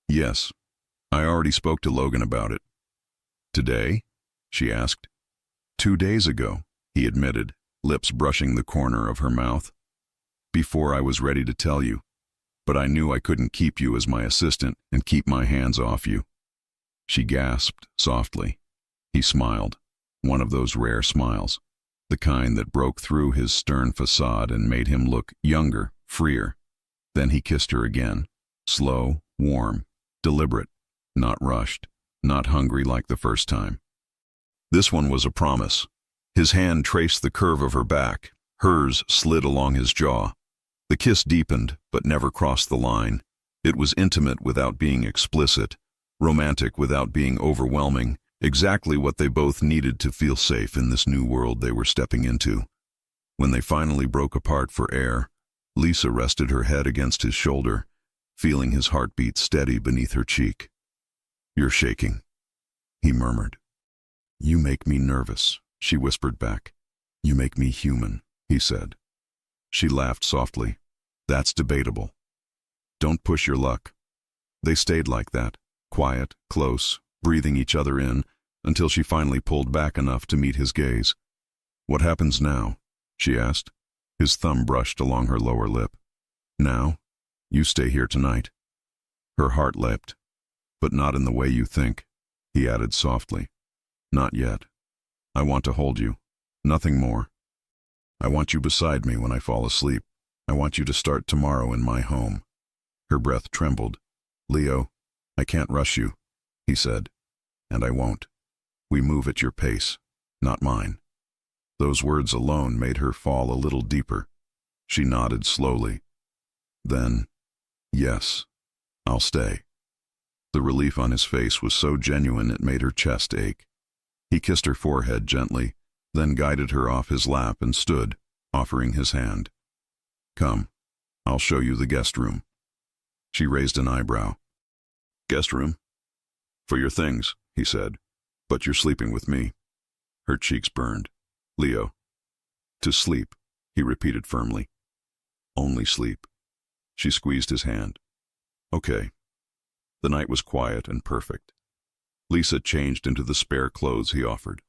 "Yes. I already spoke to Logan about it." "Today?" she asked. 2 days ago," he admitted, lips brushing the corner of her mouth. "Before I was ready to tell you. But I knew I couldn't keep you as my assistant and keep my hands off you." She gasped softly. He smiled, one of those rare smiles, the kind that broke through his stern facade and made him look younger, freer. Then he kissed her again, slow, warm, deliberate, not rushed, not hungry like the first time. This one was a promise. His hand traced the curve of her back, hers slid along his jaw. The kiss deepened, but never crossed the line. It was intimate without being explicit, romantic without being overwhelming, exactly what they both needed to feel safe in this new world they were stepping into. When they finally broke apart for air, Lisa rested her head against his shoulder, feeling his heartbeat steady beneath her cheek. "You're shaking," he murmured. "You make me nervous," she whispered back. "You make me human," he said. She laughed softly. "That's debatable. Don't push your luck." They stayed like that, quiet, close, breathing each other in, until she finally pulled back enough to meet his gaze. "What happens now?" she asked. His thumb brushed along her lower lip. "Now? You stay here tonight." Her heart leapt. "But not in the way you think," he added softly. "Not yet. I want to hold you. Nothing more. I want you beside me when I fall asleep. I want you to start tomorrow in my home." Her breath trembled. "Leo, I can't rush you," he said. "And I won't. We move at your pace, not mine." Those words alone made her fall a little deeper. She nodded slowly. Then, "Yes, I'll stay." The relief on his face was so genuine it made her chest ache. He kissed her forehead gently, then guided her off his lap and stood, offering his hand. "Come, I'll show you the guest room." She raised an eyebrow. "Guest room?" "For your things," he said, "but you're sleeping with me." Her cheeks burned. "Leo." "To sleep," he repeated firmly. "Only sleep." She squeezed his hand. "Okay." The night was quiet and perfect. Lisa changed into the spare clothes he offered.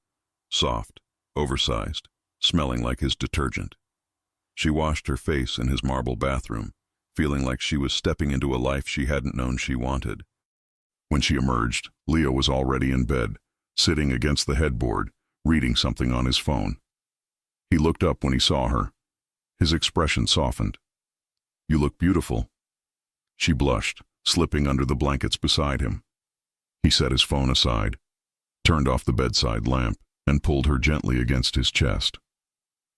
Soft, oversized, smelling like his detergent. She washed her face in his marble bathroom, feeling like she was stepping into a life she hadn't known she wanted. When she emerged, Leo was already in bed, sitting against the headboard, reading something on his phone. He looked up when he saw her. His expression softened. "You look beautiful." She blushed, slipping under the blankets beside him. He set his phone aside, turned off the bedside lamp, and pulled her gently against his chest.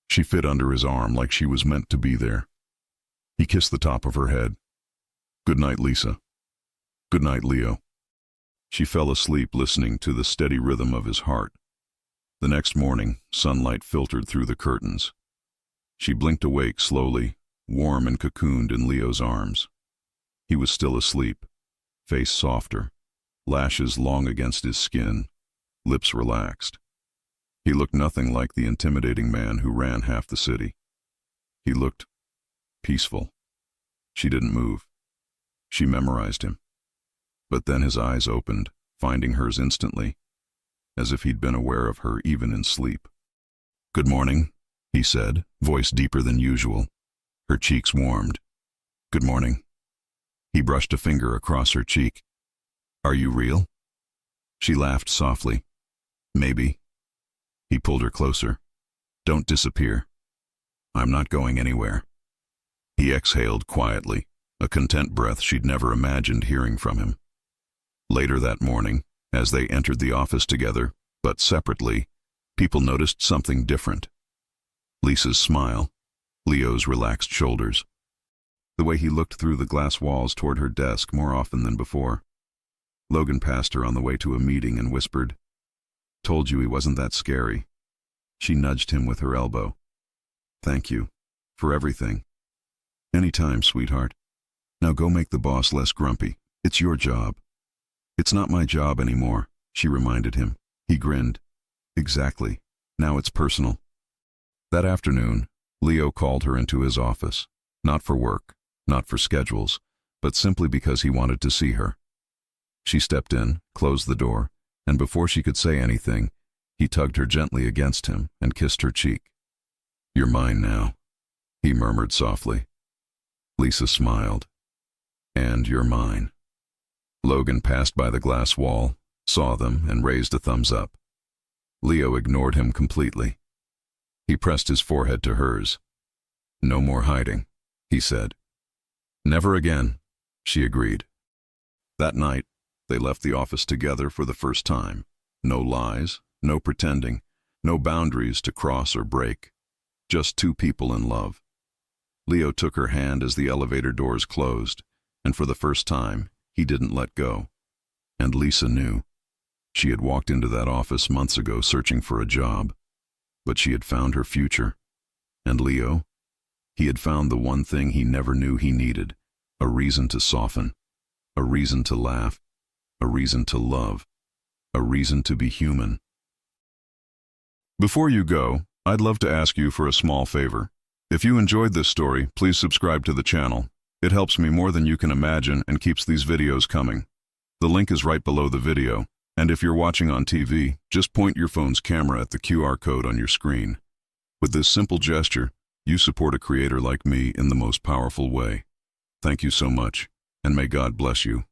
She fit under his arm like she was meant to be there. He kissed the top of her head. "Good night, Lisa." "Good night, Leo." She fell asleep listening to the steady rhythm of his heart. The next morning, sunlight filtered through the curtains. She blinked awake slowly, warm and cocooned in Leo's arms. He was still asleep, face softer, lashes long against his skin, lips relaxed. He looked nothing like the intimidating man who ran half the city. He looked peaceful. She didn't move. She memorized him. But then his eyes opened, finding hers instantly, as if he'd been aware of her even in sleep. "Good morning," he said, voice deeper than usual. Her cheeks warmed. "Good morning." He brushed a finger across her cheek. "Are you real?" She laughed softly. "Maybe." He pulled her closer. "Don't disappear." "I'm not going anywhere." He exhaled quietly, a content breath she'd never imagined hearing from him. Later that morning, as they entered the office together, but separately, people noticed something different. Lisa's smile, Leo's relaxed shoulders, the way he looked through the glass walls toward her desk more often than before. Logan passed her on the way to a meeting and whispered, "Told you he wasn't that scary." She nudged him with her elbow. "Thank you. For everything." "Anytime, sweetheart. Now go make the boss less grumpy. It's your job." "It's not my job anymore," she reminded him. He grinned. "Exactly. Now it's personal." That afternoon, Leo called her into his office, not for work, not for schedules, but simply because he wanted to see her. She stepped in, closed the door, and before she could say anything, he tugged her gently against him and kissed her cheek. "You're mine now," he murmured softly. Lisa smiled. "And you're mine." Logan passed by the glass wall, saw them, and raised a thumbs up. Leo ignored him completely. He pressed his forehead to hers. "No more hiding," he said. "Never again," she agreed. That night, they left the office together for the first time. No lies, no pretending, no boundaries to cross or break. Just two people in love. Leo took her hand as the elevator doors closed, and for the first time, he didn't let go. And Lisa knew. She had walked into that office months ago searching for a job, but she had found her future. And Leo? He had found the one thing he never knew he needed, a reason to soften, a reason to laugh, a reason to love, a reason to be human. Before you go, I'd love to ask you for a small favor. If you enjoyed this story, please subscribe to the channel. It helps me more than you can imagine and keeps these videos coming. The link is right below the video, and if you're watching on TV, just point your phone's camera at the QR code on your screen. With this simple gesture, you support a creator like me in the most powerful way. Thank you so much, and may God bless you.